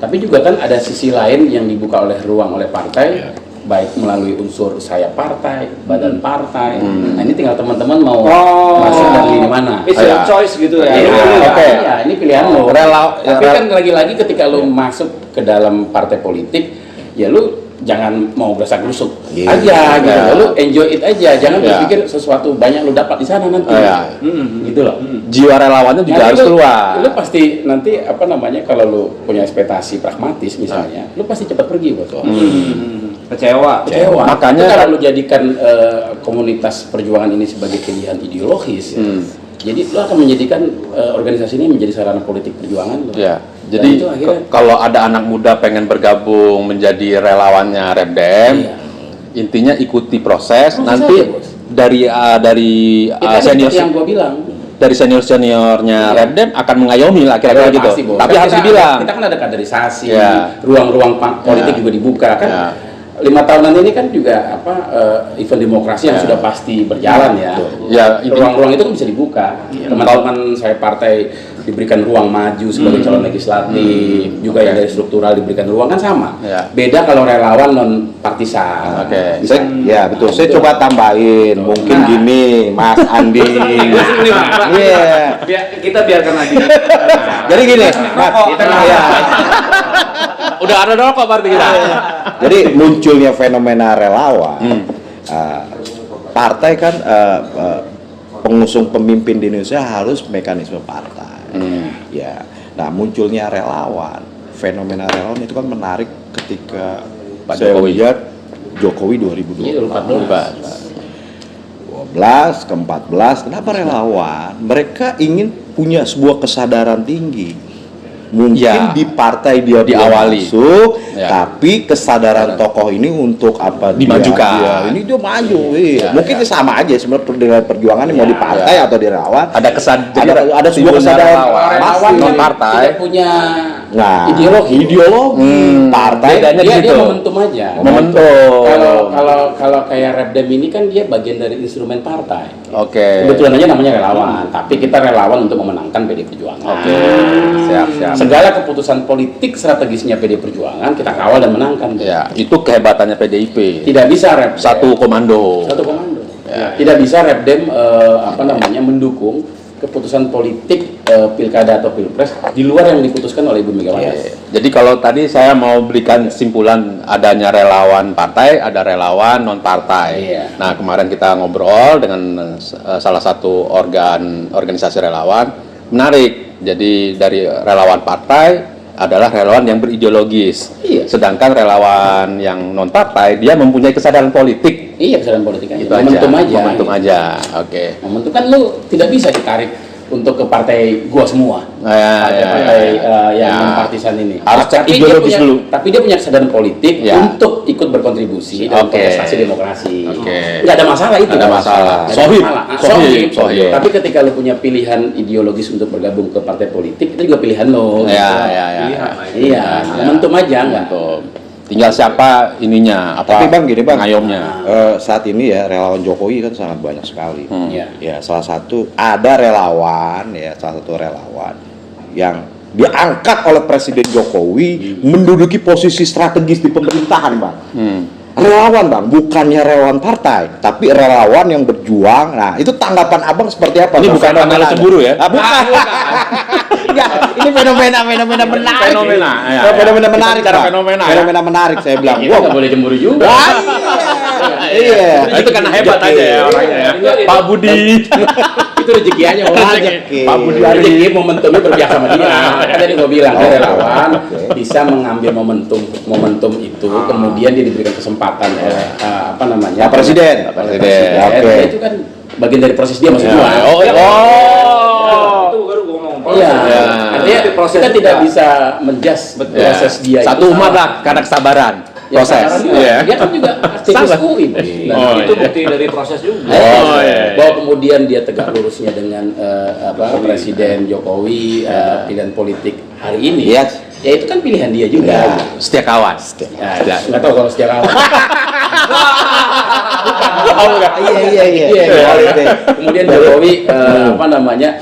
Tapi juga kan ada sisi lain yang dibuka oleh ruang oleh partai, baik melalui unsur sayap partai, badan partai. Nah ini tinggal teman-teman mau masuk dari lini mana. It's your choice gitu ya. Iya, ini pilihan lo. Tapi kan lagi-lagi ketika lo masuk ke dalam partai politik, ya lo jangan mau gerasak-gerusuk aja gitu. Lo enjoy it aja, jangan berpikir sesuatu banyak lo dapat di sana nanti. Gitu loh. Jiwa relawannya juga harus keluar. Lo pasti nanti kalau lo punya ekspektasi pragmatis misalnya, lo pasti cepat pergi buat Kecewa. Makanya kalau lu jadikan komunitas perjuangan ini sebagai pilihan ideologis, jadi lu akan menjadikan organisasi ini menjadi sarana politik perjuangan lu. Ya. Jadi kalau ada anak muda pengen bergabung menjadi relawannya Repdem, intinya ikuti proses. Nanti dari senior yang gua bilang. Dari seniornya Repdem akan mengayomi lah kira-kira gitu. Pasti, tapi harus dibilang. Kita kan ada kaderisasi, ruang-ruang politik juga dibuka kan. 5 tahunan ini kan juga event demokrasi yang sudah pasti berjalan ya. Ruang-ruang itu kan bisa dibuka. Teman-teman saya partai diberikan ruang maju sebagai calon legislatif, juga yang dari struktural diberikan ruang kan sama. Beda kalau relawan non partisan. Betul. Saya coba tambahin, mungkin gini, Mas Andi. Kita biarkan lagi. Jadi gini, Mas. Udah ada rokok berarti kita. Jadi munculnya fenomena relawan, partai kan pengusung pemimpin di Indonesia harus mekanisme partai. Ya, nah munculnya relawan, fenomena relawan itu kan menarik ketika saya lihat Jokowi 2012 ke 14, kenapa relawan? Mereka ingin punya sebuah kesadaran tinggi. Mungkin di partai dia diawali masuk, tapi kesadaran tokoh ini untuk apa dimajukan. Ini dia maju, mungkin sama aja sebenarnya dengan perjuangan mau di partai atau di relawan. Ada ada sebuah kesadaran relawan non partai tidak punya ideologi. Partai dia momentum aja. Kalau kayak Repdem ini kan dia bagian dari instrumen partai. Kebetulan aja namanya relawan, tapi kita relawan untuk memenangkan PD Perjuangan. Siap. Segala keputusan politik strategisnya PD Perjuangan kita kawal dan menangkan. Itu kehebatannya PDIP. Tidak bisa Repdem satu komando. Tidak bisa Repdem mendukung keputusan politik pilkada atau pilpres di luar yang diputuskan oleh Ibu Megawati. Jadi kalau tadi saya mau berikan kesimpulan adanya relawan partai, ada relawan non partai. Nah kemarin kita ngobrol dengan salah satu organisasi relawan, menarik. Jadi dari relawan partai adalah relawan yang berideologis. Sedangkan relawan yang non partai dia mempunyai kesadaran politik. Kesadaran politik aja. Momentum aja. Momentum kan lu tidak bisa ditarik untuk ke partai gua semua. Partai yang non partisan ini. Harus cek ideologis dulu. Tapi dia punya kesadaran politik untuk ikut berkontribusi dalam kontestasi demokrasi. Nggak ada masalah itu. Ada masalah. Sohib. Tapi ketika lu punya pilihan ideologis untuk bergabung ke partai politik, itu juga pilihan lo. Momentum aja Tinggal siapa ininya, tapi Bang gini Bang, ngayomnya. Saat ini ya relawan Jokowi kan sangat banyak sekali. Salah satu relawan yang diangkat oleh Presiden Jokowi menduduki posisi strategis di pemerintahan, Bang. Relawan, Bang, bukannya relawan partai, tapi relawan yang berjuang. Nah, itu tanggapan Abang seperti apa? Ini bukan fenomena cemburu ya? Bukan. Ini fenomena menarik. Fenomena menarik. Fenomena menarik saya bilang. Gua nggak boleh cemburu juga. Iya. Nah, itu karena hebat aja ya orangnya ya. Pak Budi. Itu rezeki aja orang. Pak Budi rezeki momentumnya berpihak sama dia. Kan tadi gua bilang relawan bisa mengambil momentum itu, kemudian dia diberikan kesempatan oleh apa namanya? Pak Presiden. Oke. Itu kan bagian dari proses dia maksud gua. Itu baru gua ngomong. Iya. Artinya kita tidak bisa menjudge proses dia. Satu umat lah karena kesabaran. Proses. Dia kan juga aktivis UI. Itu bukti dari proses juga. Bahwa kemudian dia tegak lurusnya dengan Presiden Jokowi, pilihan politik hari ini. Ya itu kan pilihan dia juga. Setia kawan. Nggak tahu kalau setia kawan. Iya. Kemudian Jokowi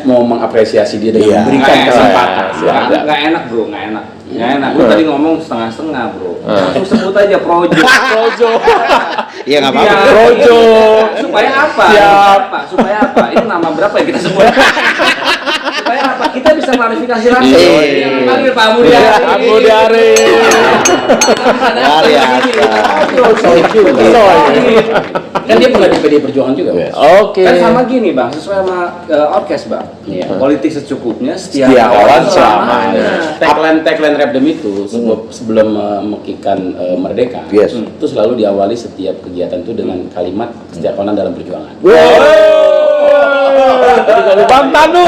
mau mengapresiasi dia dengan memberikan kesempatan. Nggak enak bro, nggak enak. Lu tadi ngomong setengah-setengah bro. Langsung sebut aja Projo. Iya nggak apa-apa. Projo. Supaya apa? Supaya apa? Ini nama berapa ya kita sebut? Supaya apa? Kita bisa klarifikasi langsung. Panggil Pak Mudyari. Kan dia pernah di PD Perjuangan juga. Oke. Kan sama gini bang, sesuai sama orkes bang. Politik secukupnya, setia kawan selamanya. Tagline Rapdem itu sebelum memekikan Merdeka, itu selalu diawali setiap kegiatan itu dengan kalimat setia kawanan dalam perjuangan. Bang Tanu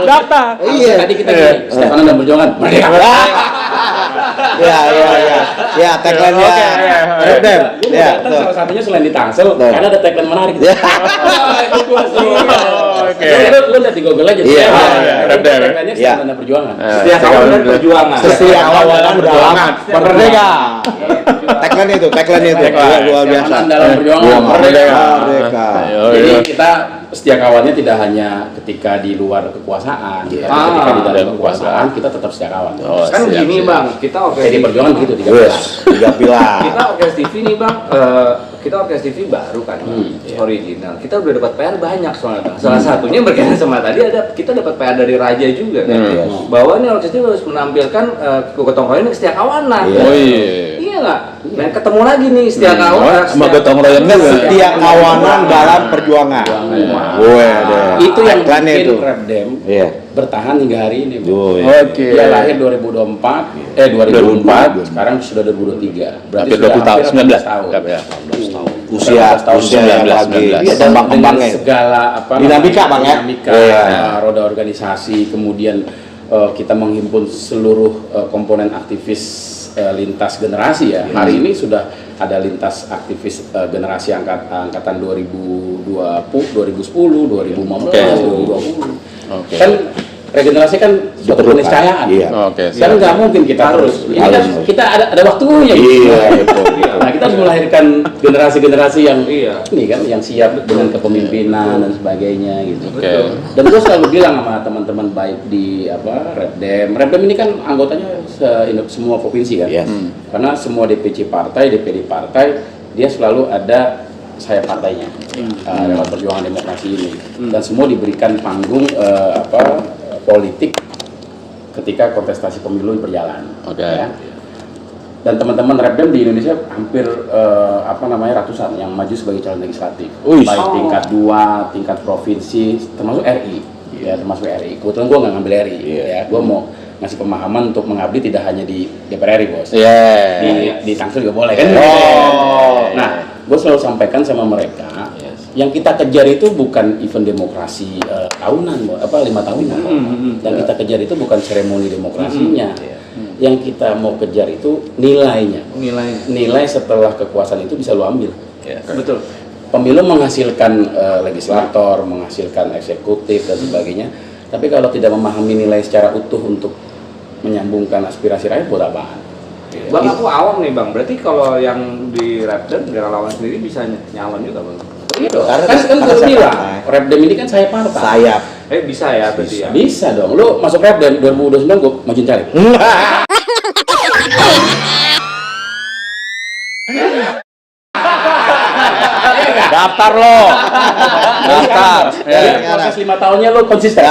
data. Iya. Tadi kita setia kawanan dalam perjuangan Merdeka. Ya, tagline-nya Rapdem. Ya, salah satunya selain di Tangsel, karena ada tagline menarik. Oke. Lu lihat di Google aja. Iya. Rapdem. Tagline-nya setia kawanan perjuangan. Setia kawan dan perjuangan. Setia kawanan dalam Merdeka. Tagline itu luar biasa. Dalam perjuangan Merdeka. Jadi kita setia kawannya tidak hanya ketika di luar kekuasaan, ketika di dalam kekuasaan kita tetap setia kawan. Kan gini bang, kita Jadi perjuangan begitu 3 pilar. Kita Orkes TV nih bang, kita Orkes TV baru kan, original. Kita udah dapat PR banyak soalnya bang. Salah satunya berkaitan sama tadi kita dapat PR dari Raja juga kan, bahwa nih Orkes TV harus menampilkan gotong royong ini setia kawanan. Iya nggak? Dan ketemu lagi nih setia kawanan. Sama gotong royong Setia kawanan dalam perjuangan. Itu yang bikin Rapdem bertahan hingga hari ini. Dia lahir 2004, sekarang sudah 2023. Berarti sudah 19 tahun. Usia 19 lagi. Kembang-kembangnya. Segala dinamika bang ya. Roda organisasi, kemudian kita menghimpun seluruh komponen aktivis lintas generasi ya. Hari ini sudah ada lintas aktivis generasi angkatan 2010, 2015, 2020. Kan regenerasi kan suatu keniscayaan. Dan nggak mungkin kita harus. Ini kan kita ada waktunya. Nah kita harus melahirkan generasi-generasi yang ini kan yang siap dengan kepemimpinan dan sebagainya gitu. Dan gue selalu bilang sama teman-teman baik di Rapdem ini kan anggotanya semua provinsi kan. Karena semua DPC partai, DPD partai dia selalu ada sayap partainya. Dalam perjuangan demokrasi ini. Dan semua diberikan panggung politik ketika kontestasi pemilu berjalan. Ya. Dan teman-teman Rapdem di Indonesia hampir ratusan yang maju sebagai calon legislatif. Baik tingkat 2, tingkat provinsi, termasuk RI. Ya, termasuk RI. Kebetulan gue nggak ngambil RI. Ya, gue mau ngasih pemahaman untuk mengabdi tidak hanya di DPR RI, bos. Di Tangsel juga boleh kan? Nah, gue selalu sampaikan sama mereka, yang kita kejar itu bukan event demokrasi tahunan, 5 tahunan. Yang kita kejar itu bukan seremoni demokrasinya. Yang kita mau kejar itu nilainya. Nilai setelah kekuasaan itu bisa lo ambil. Betul. Pemilu menghasilkan legislator, menghasilkan eksekutif dan sebagainya. Tapi kalau tidak memahami nilai secara utuh untuk menyambungkan aspirasi rakyat, buat apaan? Bang, aku awam nih bang. Berarti kalau yang di Rapdem, relawan sendiri bisa nyalon juga bang? Iya dong. Kan gue bilang, Rapdem ini kan sayap partai. Bisa ya berarti ya? Bisa dong. Lu masuk Rapdem 2029 gue majuin caleg. Daftar lo. Daftar. Proses 5 tahunnya lo konsisten.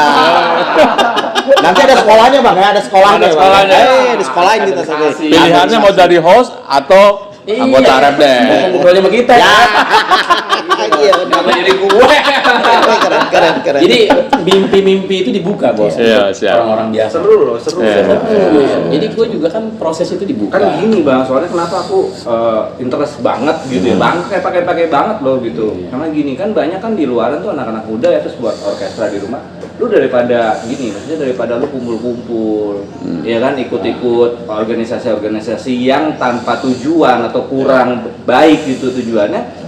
Nanti ada sekolahnya bang, ada sekolahnya. Ada sekolahnya. Di sekolahin kita. Pilihannya mau dari host atau anggota Repdel. Ngobrolnya sama kita ya. Iya, Kenapa jadi gue? keren. Jadi mimpi-mimpi itu dibuka, Bos. Iya, siap. Orang-orang biasa. Seru loh, seru. Jadi gue juga kan proses itu dibuka. Kan gini Bang, soalnya kenapa aku interest banget gitu ya, Bang, kayak pakai banget loh gitu. Karena gini kan banyak kan di luaran tuh anak-anak muda ya, terus buat orkestra di rumah. Lu daripada gini, maksudnya daripada lu kumpul-kumpul, ya kan ikut-ikut organisasi-organisasi yang tanpa tujuan atau kurang baik gitu tujuannya.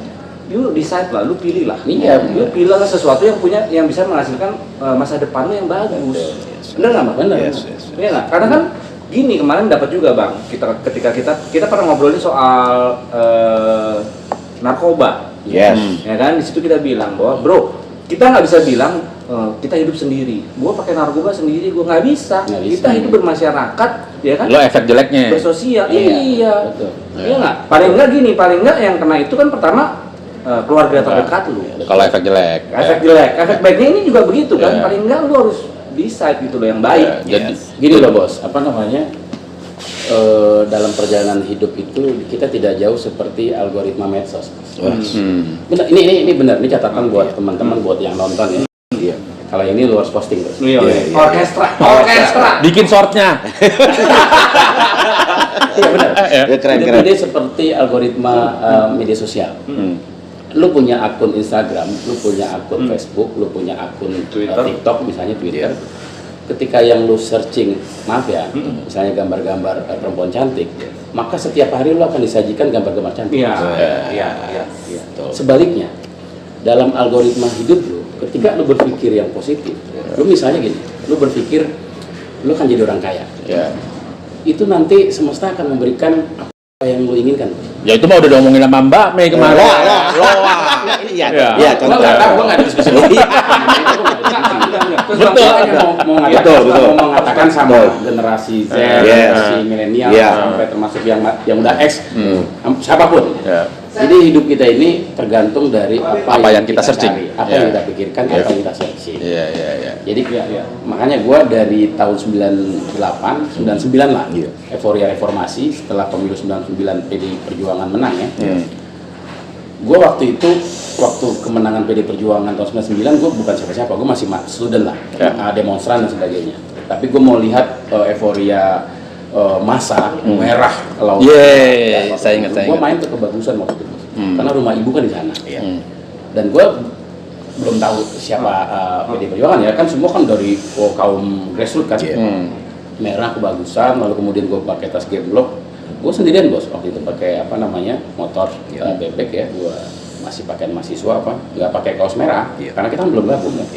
You decide lah, lu pilih lah. Iya, lu pilih lah sesuatu yang bisa menghasilkan masa depan lu yang bagus. Bener nggak, Bang? Bener. Iya nggak? Karena kan gini kemarin dapat juga Bang, ketika kita pernah ngobrolin soal narkoba. Yes. Ya kan di situ kita bilang bahwa bro, kita nggak bisa bilang kita hidup sendiri. Gua pakai narkoba sendiri, gua nggak bisa. Kita hidup bermasyarakat, ya kan? Lo efek jeleknya. Bersosial. Iya. Iya. Betul. Iya nggak? Paling nggak yang kena itu kan pertama keluarga terdekat lu. Kalau efek jelek. Efek jelek, efek baiknya ini juga begitu kan. Iya. Paling nggak lu harus decide gitu loh yang baik. Jadi Gini loh, Bos, apa namanya? Dalam perjalanan hidup itu kita tidak jauh seperti algoritma medsos. Benar, ini benar, ini catatan buat teman-teman, buat yang nonton ya. Iya. Kalau ini lu harus posting, Bos. Iya. Orkestra. bikin shortnya. Iya benar. Ya, keren. Ini seperti algoritma media sosial. Lu punya akun Instagram, lu punya akun Facebook, lu punya akun Twitter. TikTok, misalnya Twitter. Ketika yang lu searching, maaf ya, misalnya gambar-gambar perempuan cantik, maka setiap hari lu akan disajikan gambar-gambar cantik. Iya. Sebaliknya, dalam algoritma hidup lu, ketika lu berpikir yang positif, lu misalnya gini, lu berpikir lu kan jadi orang kaya. Itu nanti semesta akan memberikan apa yang lu inginkan. Ya itu mah udah diomongin sama Mbak Mei kemarin. Iya, Gua nggak tahu, gua nggak ada diskusi. Betul. Mau mengatakan sama generasi Z, generasi milenial, sampai termasuk yang udah X, siapapun. Jadi hidup kita ini tergantung dari apa yang kita searching, cari, apa yang kita pikirkan, apa yang kita searching. Jadi makanya gua dari tahun 98, 99 lah, euforia reformasi setelah pemilu 99 PDI Perjuangan menang ya. Gue waktu itu, waktu kemenangan PD Perjuangan tahun 99, gue bukan siapa-siapa, gue masih student lah, demonstran dan sebagainya. Tapi gue mau lihat euforia masa merah laut. Saya ingat. Gue main ke Kebagusan waktu itu, karena rumah ibu kan di sana. Dan gue belum tahu siapa PD Perjuangan ya, kan semua kan dari kaum grassroots kan. Merah Kebagusan, lalu kemudian gue pakai tas gemblok. Gue sendirian, Bos, waktu itu pakai motor bebek ya. Gue masih pakai mahasiswa nggak pakai kaos merah karena kita kan belum gabung kan.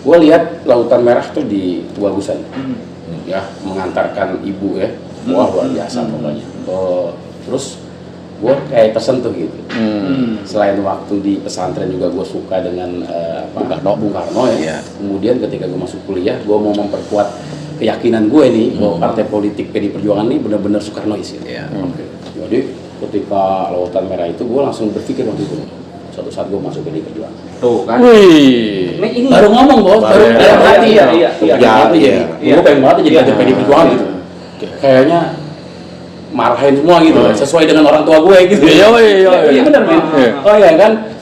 Gue lihat lautan merah tuh di Kebagusan, ya mengantarkan ibu ya. Wah luar biasa pokoknya. Terus gue kayak tersentuh gitu. Selain waktu di pesantren juga gue suka dengan Bung Karno ya. Kemudian ketika gue masuk kuliah, gue mau memperkuat keyakinan gue nih bahwa partai politik PD Perjuangan ini benar-benar Soekarnois gitu. Jadi ketika lautan merah itu gue langsung berpikir waktu itu, suatu saat gue masuk PD Perjuangan. Tuh kan. Ini baru ngomong, Bos, baru dalam hati ya. Gue pengen banget jadi kader PD Perjuangan gitu. Kayaknya marahin semua gitu, sesuai dengan orang tua gue gitu. Iya benar gitu. Oh ya kan.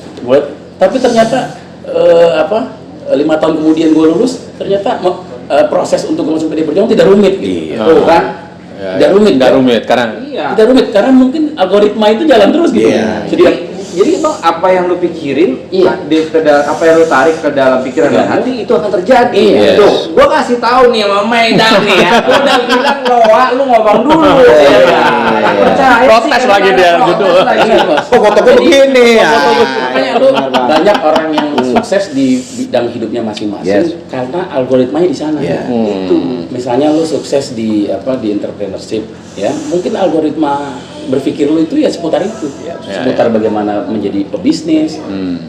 Tapi ternyata 5 tahun kemudian gue lulus, ternyata proses untuk masuk PD Perjuangan tidak rumit gitu. Kan? Tidak rumit karena mungkin algoritma itu jalan terus gitu. Jadi itu apa yang lu pikirin, apa yang lu tarik ke dalam pikiran dan hati itu akan terjadi. Tuh, gua kasih tahu nih sama Medan nih ya. Gua udah bilang lu ngomong dulu. Percaya protes sih, lagi dia gitu. Kok fotoku begini ya? Makanya lu banyak orang yang sukses di bidang hidupnya masing-masing karena algoritmanya di sana. Itu misalnya lu sukses di entrepreneurship ya, mungkin algoritma berpikir lu itu ya seputar itu, seputar bagaimana menjadi pebisnis,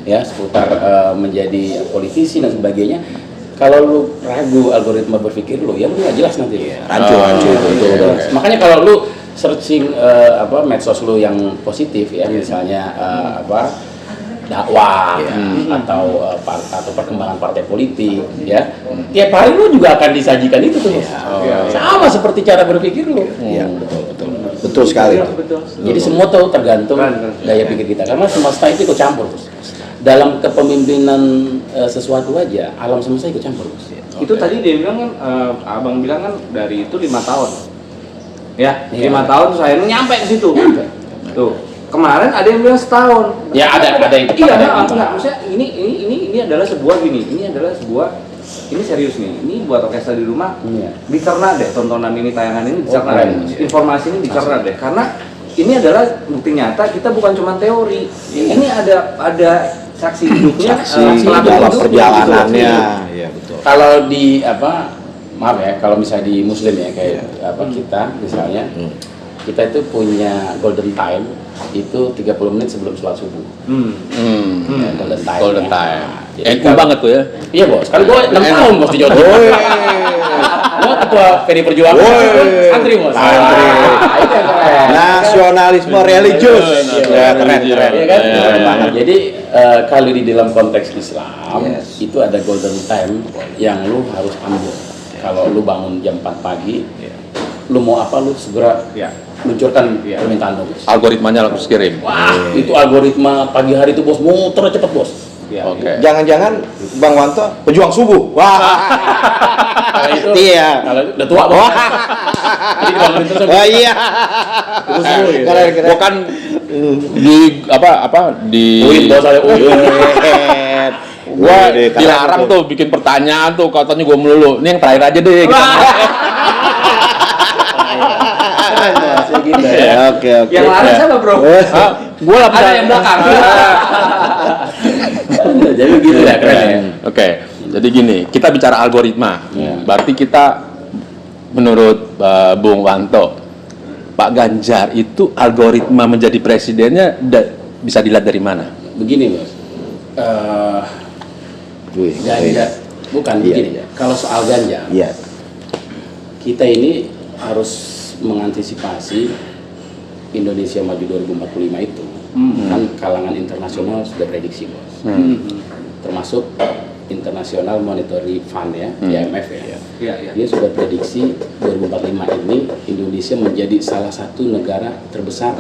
ya seputar menjadi politisi dan sebagainya. Kalau lu ragu algoritma berpikir lu, ya lu nggak jelas nanti. Rancu. Makanya kalau lu searching medsos lu yang positif ya, misalnya dakwah atau perkembangan partai politik ya, tiap hari lu juga akan disajikan itu tuh. Sama seperti cara berpikir lu. Betul. Betul sekali. Betul. Jadi semua tuh tergantung daya pikir kita, karena semesta itu ikut campur, Bos. Dalam kepemimpinan sesuatu aja, alam semesta ikut campur, Bos. Itu tadi dia bilang kan, abang bilang kan dari itu 5 tahun. Ya, 5 tahun terus akhirnya nyampe ke situ. Tuh. Kemarin ada yang bilang setahun. Ya ada yang iya, enggak, maksudnya ini adalah sebuah ini serius nih. Ini buat orkestra di rumah. Dicerna deh tontonan ini, tayangan ini dicerna deh. Informasi ini dicerna deh. Karena ini adalah bukti nyata, kita bukan cuma teori. Ini ada saksi hidupnya, dalam perjalanannya. Iya, betul. Kalau di maaf ya, kalau misalnya di Muslim ya kayak kita misalnya, kita itu punya golden time itu 30 menit sebelum sholat subuh. Ya, Golden time. Jadi Banget tuh ya. Iya, Bos. Kan gua 6 tahun Bos di Jawa Timur. Gua ketua PD Perjuangan. Santri, Bos. Santri. Itu yang keren. Nasionalisme religius. Ya, keren. Iya kan? Keren banget. Jadi kalau di dalam konteks Islam itu ada golden time yang lu harus ambil. Kalau lu bangun jam 4 pagi, lu mau apa lu segera luncurkan permintaan lu, Bos. Algoritmanya harus kirim. Wah, itu algoritma pagi hari itu, Bos, muter cepet, Bos. Oke. Jangan-jangan Bang Wanto pejuang subuh. Wah. Kalau itu Iya. Kalau itu udah tua, Bos. Jadi dibangunin terus. Oh iya. Keren. Bukan di di Uin, Bos, ada uin. Gua dilarang tuh bikin pertanyaan tuh, katanya gua melulu. Ini yang terakhir aja deh. Gitu. Gitu ya. Oke. Yang lain siapa, Bro? Gua lah Ada yang belakang. Jadi gitu ya, keren ya. Oke. Jadi gini, kita bicara algoritma. Berarti kita menurut Bung Wanto, Pak Ganjar itu algoritma menjadi presidennya bisa dilihat dari mana? Begini, Bos. Ganjar bukan begini. Kalau soal Ganjar, kita ini harus mengantisipasi Indonesia Maju 2045 itu. Kan kalangan internasional sudah prediksi, Bos. Termasuk International Monetary Fund ya, IMF ya. Dia sudah prediksi 2045 ini Indonesia menjadi salah satu negara terbesar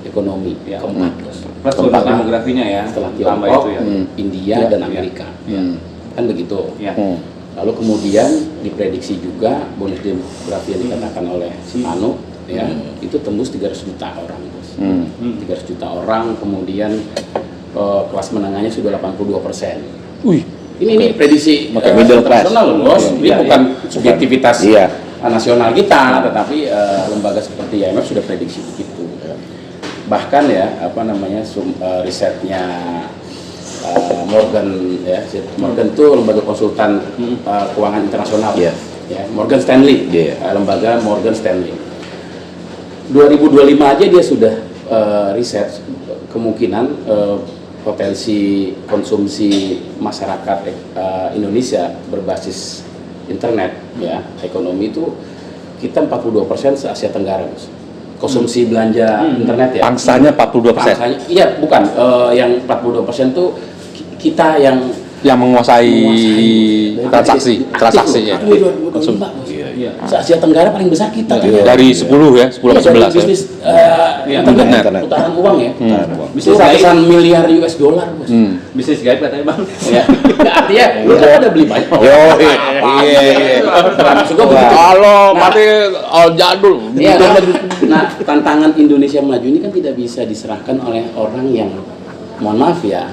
ekonomi keempat, Bos. Plus bonus demografinya ya. Setelah Tambah Tiongkok, itu ya. India dan Amerika. Kan begitu. Lalu kemudian diprediksi juga bonus demografi yang dikatakan oleh Anu itu tembus 300 juta orang, Bos. 300 juta orang, kemudian kelas menengahnya sudah 82%. Ini prediksi middle class. Nasional, Bos. Ini bukan subjektivitas nasional kita, tetapi lembaga seperti IMF sudah prediksi begitu. Bahkan risetnya Morgan itu lembaga konsultan keuangan internasional. Morgan Stanley, lembaga Morgan Stanley. 2025 aja dia sudah riset kemungkinan potensi konsumsi masyarakat Indonesia berbasis internet ekonomi itu kita 42% se-Asia Tenggara, Bos. Konsumsi belanja internet ya. Pangsanya 42%. Iya, bukan yang 42% tuh kita yang menguasai transaksi ya. Se-Asia Tenggara paling besar kita. Dari 10 ya, 10 ke 11 bisnis internet, putaran uang ya. Bisnis ratusan miliar US dollar, Bos. Bisnis gaib katanya, Bang. Artinya lu kan udah beli banyak. Iya. Kalau mati jadul. Nah, tantangan Indonesia Maju ini kan tidak bisa diserahkan oleh orang yang mohon maaf ya,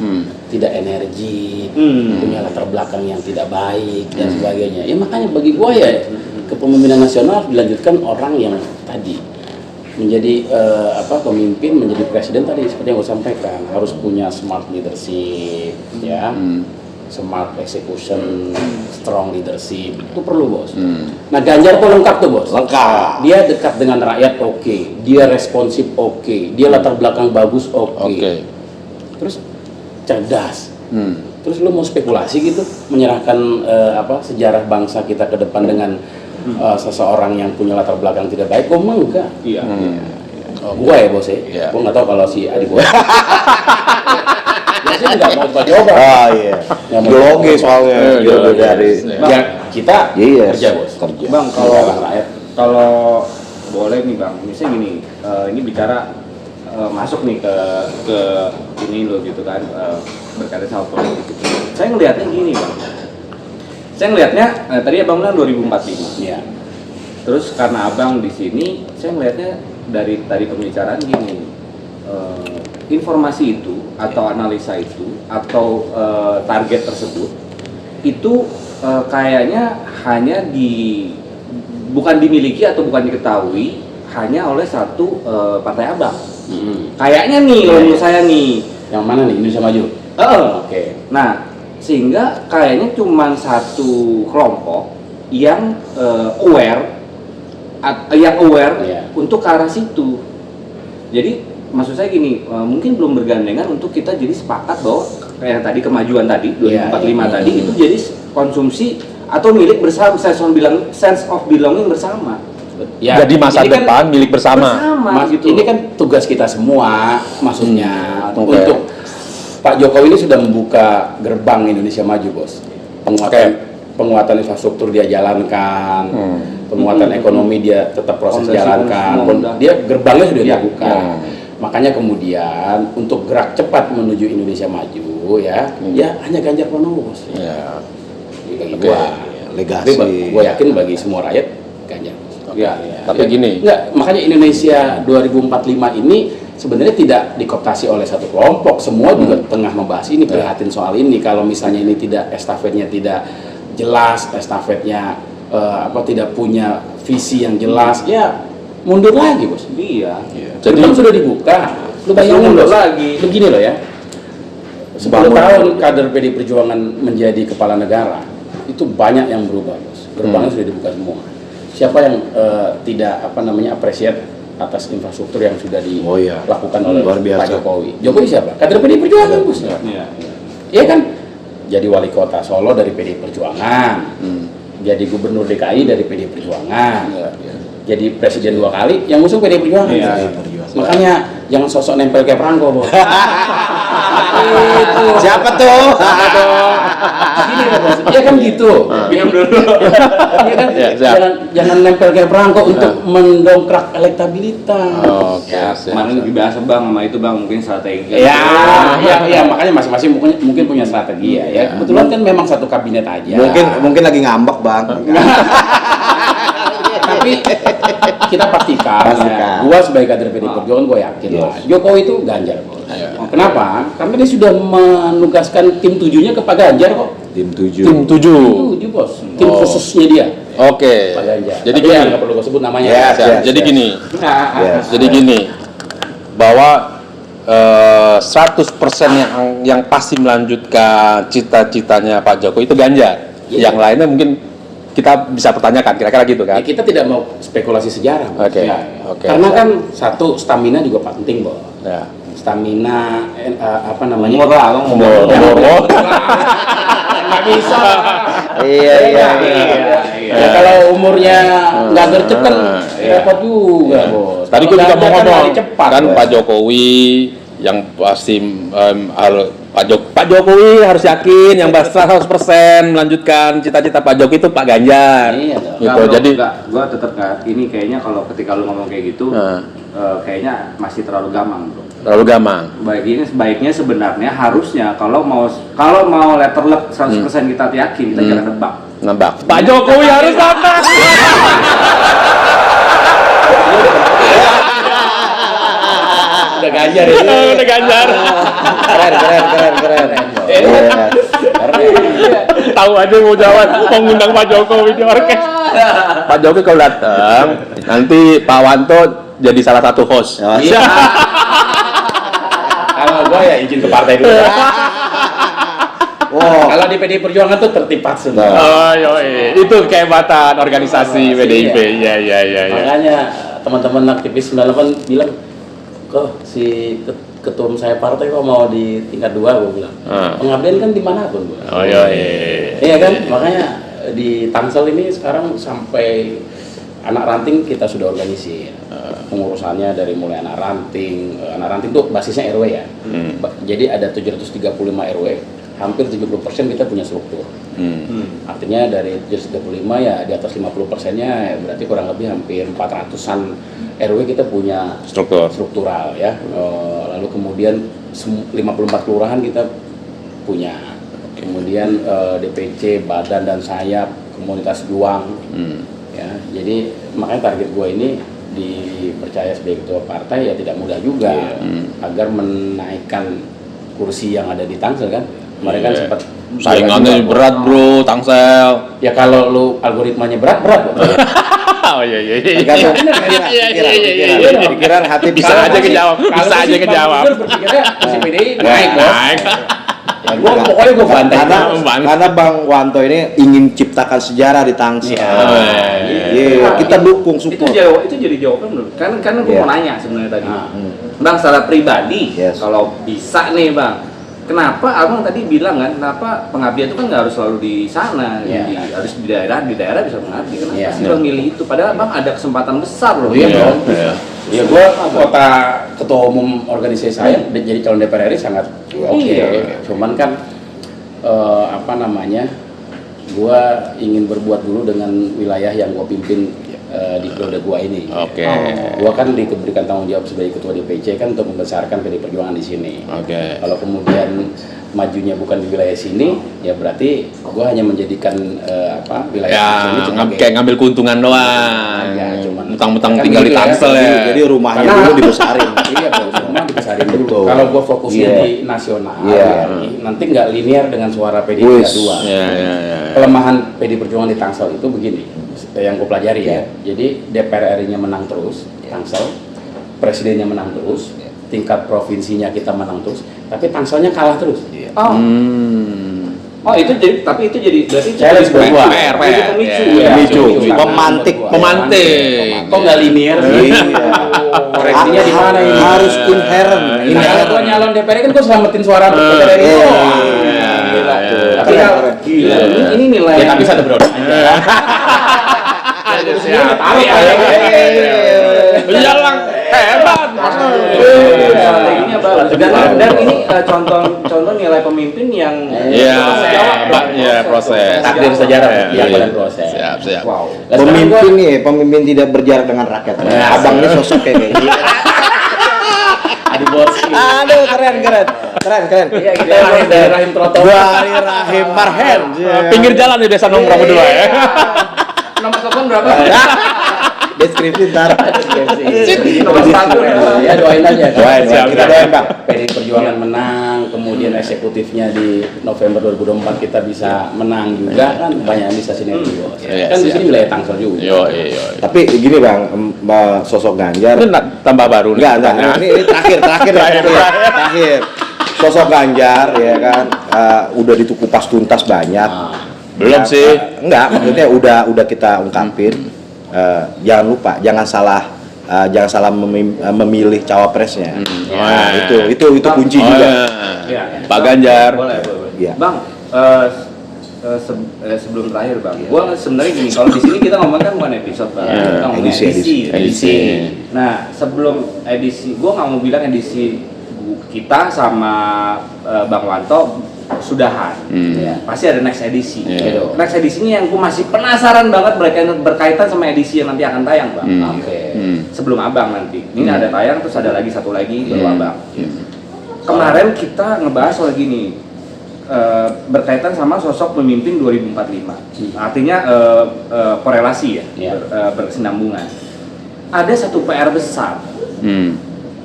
tidak energi, punya latar belakang yang tidak baik dan sebagainya. Ya makanya bagi gua ya kepemimpinan nasional dilanjutkan orang yang tadi menjadi pemimpin, menjadi presiden tadi seperti yang gue sampaikan, harus punya smart leadership, smart execution, strong leadership, itu perlu, Bos. Nah, Ganjar tuh lengkap tuh, Bos. Lengkap. Dia dekat dengan rakyat, oke. Dia responsif, oke. Dia latar belakang bagus, oke. Terus cerdas. Terus lu mau spekulasi gitu, menyerahkan sejarah bangsa kita ke depan dengan seseorang yang punya latar belakang tidak baik? Gue mah enggak. Gue ya, Bos ya. Gue nggak tahu kalau si adik gue. Biasanya nggak mau coba. Ideologi soalnya. Dari kita kerja, Bos. Kerja. Bang, kalau boleh nih, Bang, misalnya gini, ini bicara masuk nih ke ini lo gitu kan, berkaitan sama politik gitu. Saya ngelihatnya gini Bang. Saya ngelihatnya tadi Abang bilang 2045. Iya. Terus karena Abang di sini, saya ngelihatnya dari tadi pembicaraan gini. Informasi itu atau analisa itu atau target tersebut itu kayaknya hanya bukan dimiliki atau bukan diketahui hanya oleh satu partai Abang. Kayaknya nih kalau menurut saya nih. Yang mana nih, Indonesia Maju? Oke. Nah, sehingga kayaknya cuma satu kelompok yang aware untuk ke arah situ. Jadi maksud saya gini, mungkin belum bergandengan untuk kita jadi sepakat bahwa kayak tadi kemajuan tadi 2045 tadi itu jadi konsumsi atau milik bersama. Saya selalu bilang sense of belonging bersama. Ya, jadi masa depan milik bersama. Gitu. Ini kan tugas kita semua, maksudnya untuk Pak Jokowi ini sudah membuka gerbang Indonesia Maju, Bos. Penguatan infrastruktur dia jalankan, penguatan ekonomi dia tetap proses jalankan. Dia gerbangnya sudah dibuka. Makanya kemudian untuk gerak cepat menuju Indonesia Maju ya hanya Ganjar Pranowo, Bos. Ya. Bagi legasi. Gue yakin bagi semua rakyat Ganjar. Tapi gini. Makanya Indonesia 2045 ini sebenarnya tidak dikooptasi oleh satu kelompok. Semua juga tengah membahas ini, prihatin soal ini. Kalau misalnya ini estafetnya tidak jelas, estafetnya tidak punya visi yang jelas, ya mundur lagi, Bos. Iya. Jadi sudah dibuka. Lu bayangin mundur lagi. Begini loh ya. 10 tahun kader PD Perjuangan menjadi kepala negara, itu banyak yang berubah, Bos. Gerbangnya sudah dibuka semua. Siapa yang tidak appreciate atas infrastruktur yang sudah dilakukan oleh Pak Jokowi? Jokowi siapa? Kader PD Perjuangan, Bos. Iya kan? Jadi wali kota Solo dari PD Perjuangan. Jadi gubernur DKI dari PD Perjuangan. Jadi presiden 2 kali yang ngusung PD Perjuangan. Makanya jangan sosok nempel kayak Prangko, Bos. Siapa tuh? Gini loh, Bos. Iya kan gitu. Minum dulu. Iya kan? Jangan nempel kayak Prangko untuk mendongkrak elektabilitas. Kemarin dibahas Bang sama itu Bang, mungkin strategi. Ya, makanya masing-masing mungkin punya strategi ya. Kebetulan kan memang satu kabinet aja. Mungkin lagi ngambek, Bang. Tapi kita pastikan. Gua sebagai kader PD Perjuangan gua yakin lah. Jokowi itu Ganjar, Bos. Kenapa? Karena dia sudah menugaskan tim 7-nya ke Pak Ganjar kok. Tim 7. Tim 7. 7, Bos. Tim khususnya dia. Oke. Pak Ganjar. Jadi gini, nggak perlu gua sebut namanya. Jadi gini. Jadi gini. Bahwa 100% yang pasti melanjutkan cita-citanya Pak Jokowi itu Ganjar. Yang lainnya mungkin kita bisa pertanyakan kira-kira gitu kan? Kita tidak mau spekulasi sejarah. Oke. Karena kan satu stamina juga penting, Bos. Stamina umur. Nggak bisa. Iya. Ya, kalau umurnya nggak gercep kan repot juga, Bos. Tadi gue juga mau ngomong kan Bos. Pak Jokowi yang pasti Pak Jokowi harus yakin yang 100% melanjutkan cita-cita Pak Jokowi itu Pak Ganjar. Gitu. Jadi gua tetap ini kayaknya kalau ketika lu ngomong kayak gitu kayaknya masih terlalu gamang, Bro. Terlalu gamang. Baiknya sebenarnya harusnya kalau mau letter luck 100% kita yakin, kita jangan nebak. Pak Jokowi harus apa? Udah Ganjar ya. Udah Ganjar. Keren. Tahu aja mau jawab, mau ngundang Pak Jokowi di orkes. Pak Jokowi kalau datang, nanti Pak Wanto jadi salah satu host. Iya. Kalau gue ya izin ke partai dulu. Kalau di PDI Perjuangan tuh tertipat semua. Itu kehebatan organisasi PDIP. Iya. Makanya teman-teman aktivis 98 bilang, si ketua saya partai kok mau di tingkat 2, gue bilang. Pengabdian kan dimanapun, gue. Iya kan, makanya di Tangsel ini sekarang sampai anak ranting kita sudah organisir. Pengurusannya dari mulai anak ranting tuh basisnya RW ya. Jadi ada 735 RW, hampir 70% kita punya struktur. Artinya dari 35 ya di atas 50%-nya berarti kurang lebih hampir 400-an RW kita punya struktural ya. Lalu kemudian 54 kelurahan kita punya. Kemudian DPC, Badan dan Sayap, komunitas Juang. Ya, jadi makanya target gue ini dipercaya sebagai ketua partai ya tidak mudah juga agar menaikkan kursi yang ada di Tangsel kan. Kemarin kan sempat saingannya berat bro, Tangsel. Ya kalau lu algoritmanya berat. Oh iya. Pikiran hati bisa aja kejawab. Bisa aja kejawab. Berpikirnya masih PDI naik. Ya, pokoknya gue bantai karena Bang Wanto ini ingin ciptakan sejarah di Tangsel. Kita dukung support. Itu jadi jawaban dulu. Karena gue mau nanya sebenarnya tadi. Bang secara pribadi, kalau bisa nih Bang, kenapa Abang tadi bilang kan, kenapa pengabdian itu kan nggak harus selalu di sana, harus di daerah bisa mengabdi. Kenapa sih Bang milih itu? Padahal Bang ada kesempatan besar loh. Ya gue kota ketua umum organisasi saya jadi calon DPR RI sangat oke. Cuman kan gue ingin berbuat dulu dengan wilayah yang gue pimpin di periode gue ini. Gue kan diberikan tanggung jawab sebagai ketua DPC kan untuk membesarkan PD Perjuangan di sini. Kalau kemudian majunya bukan di wilayah sini, ya berarti gue hanya menjadikan wilayah sini kayak ngambil keuntungan doang. Cuman mentang-mentang tinggal di Tangsel ya. Jadi rumahnya dulu dibesarin. Iya, rumah dibesarin dulu. Kalau gue fokusnya di nasional, nanti nggak linear dengan suara PD 32. Kelemahan PD Perjuangan di Tangsel itu begini, yang gue pelajari ya. Jadi DPR RI-nya menang terus, Tangsel, presidennya menang terus, tingkat provinsinya kita menang terus, tapi Tangselnya kalah terus. Itu jadi berarti challenge buat gua. Pemicu. Pemantik. Kok nggak linear sih? Koreksinya di mana ini? Harus inherent. Kalau gua nyalon DPR kan gua selamatin suara DPR itu. Tapi gila. Ini nilai. Ya tapi satu bro. Jalan hebat. Strateginya bagus. Dan ini contoh nilai pemimpin yang proses. Takdir sejarah dan proses. Siap. Wow. Pemimpin tidak berjarak dengan rakyat. Abang ini sosok kayak gini. Aduh, keren. Iya, kita dari Rahim Trotoar. Dari Rahim Marhen. Pinggir jalan nih biasa nongkrong berdua ya. Nomor telepon berapa? Deskripsi ntar. Nomor 1 ya doain aja. Kita doain Bang. PD Perjuangan menang, kemudian eksekutifnya di November 2024 kita bisa menang juga kan, banyak yang bisa sinergi. Kan di sini wilayah Tangsel juga. Tapi gini Bang, sosok Ganjar. Ini tambah baru nih. Enggak. Ini terakhir. Sosok Ganjar ya kan, udah dikupas tuntas banyak. Belum sih. Enggak, maksudnya udah kita ungkapin. Jangan lupa, jangan salah memilih cawapresnya. Itu kunci juga. Pak Ganjar. Boleh. Bang, sebelum terakhir Bang, gua sebenarnya gini, kalau di sini kita ngomong kan bukan episode Bang, kita ngomong edisi. Nah, sebelum edisi, gua nggak mau bilang edisi kita sama Bang Wanto sudahan, pasti ada next edisi. Next edisinya yang gue masih penasaran banget berkaitan sama edisi yang nanti akan tayang Bang. Sebelum Abang nanti, ini ada tayang terus ada lagi satu lagi baru Abang. Kemarin kita ngebahas soal gini, berkaitan sama sosok pemimpin 2045. Artinya korelasi ya, berkesinambungan. Ada satu PR besar.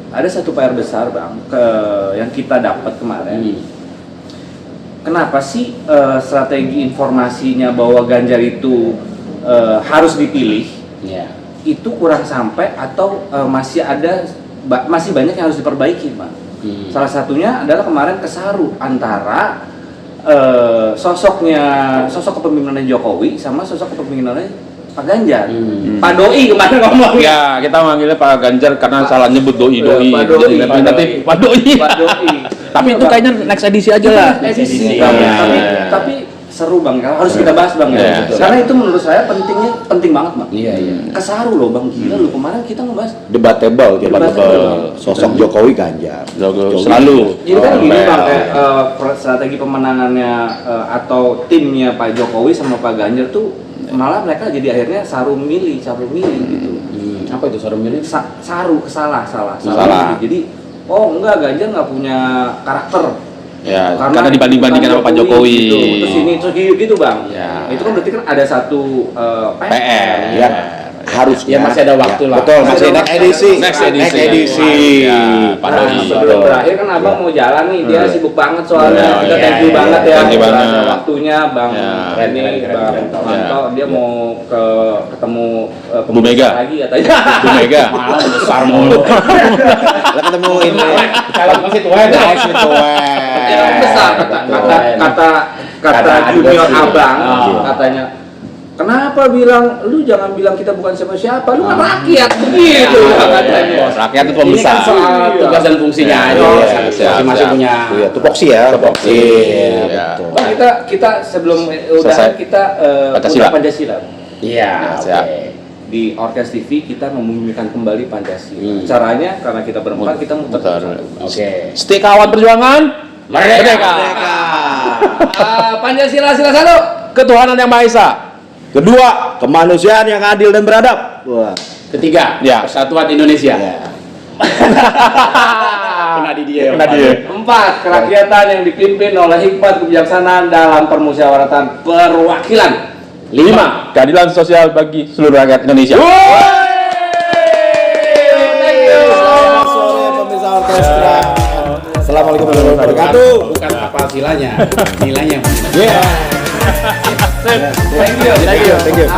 Ada satu PR besar Bang, yang kita dapat kemarin. Kenapa sih strategi informasinya bahwa Ganjar itu harus dipilih itu kurang sampai atau masih banyak yang harus diperbaiki, Bang? Salah satunya adalah kemarin kesaru antara sosok kepemimpinan Jokowi sama sosok kepemimpinan Pak Ganjar. Pak Doi kemarin ngomong. Ya, kita manggilnya Pak Ganjar karena salah nyebut Doi. Nanti Pak Doi. Pak Doi. Tapi itu kayaknya next edisi aja lah. Edisi. Tapi seru bang, harus kita bahas bang ya. Karena itu menurut saya penting banget bang. Iya. Kesaru loh bang, gila lu kemarin kita ngebahas debatable. Sosok Jokowi Ganjar. Selalu. Jadi kan gini bang, strategi pemenangannya atau timnya Pak Jokowi sama Pak Ganjar tuh malah mereka jadi akhirnya saru milih gitu. Apa itu saru milih? Saru salah. Jadi enggak, Ganjar nggak punya karakter. Ya, karena dibanding-bandingkan sama Pak Jokowi. Terus gitu bang. Ya. Itu kan berarti kan ada satu PR. Ya. Harusnya ya masih ada waktu lah. Betul, masih next edisi. Sebelum berakhir kan abang mau jalan nih, dia sibuk banget soalnya. Kita thank you banget ya. Waktunya bang Reni, bang Wanto, dia mau ketemu Bu Mega lagi katanya. Bu Mega. Malah besar mulu. Lah ketemu ini. Kalau masih tua itu. Besar kata junior abang katanya. Kenapa bilang, lu jangan bilang kita bukan siapa-siapa, lu kan rakyat, begitu katanya. Rakyat itu Ini pembesar. kan soal tugas dan fungsinya aja. Masing-masing punya tupoksi ya. Betul. Kita sebelum udahan kita Pancasila. Iya. Di Orkes TV kita membumikan kembali Pancasila. Caranya karena kita berempat kita muter. Oke. Stay kawan perjuangan. Merdeka. Pancasila sila satu. Ketuhanan yang Maha Esa. Kedua, kemanusiaan yang adil dan beradab. Wah. Ketiga, persatuan Indonesia. Kena di dia. 4, kerakyatan yang dipimpin oleh hikmat kebijaksanaan dalam permusyawaratan perwakilan. 5, keadilan sosial bagi seluruh rakyat Indonesia. Selamat sore pemirsa orkestra. Assalamualaikum warahmatullahi wabarakatuh. Bukan apa silanya, nilainya. Yeah. Thank you. Thank you.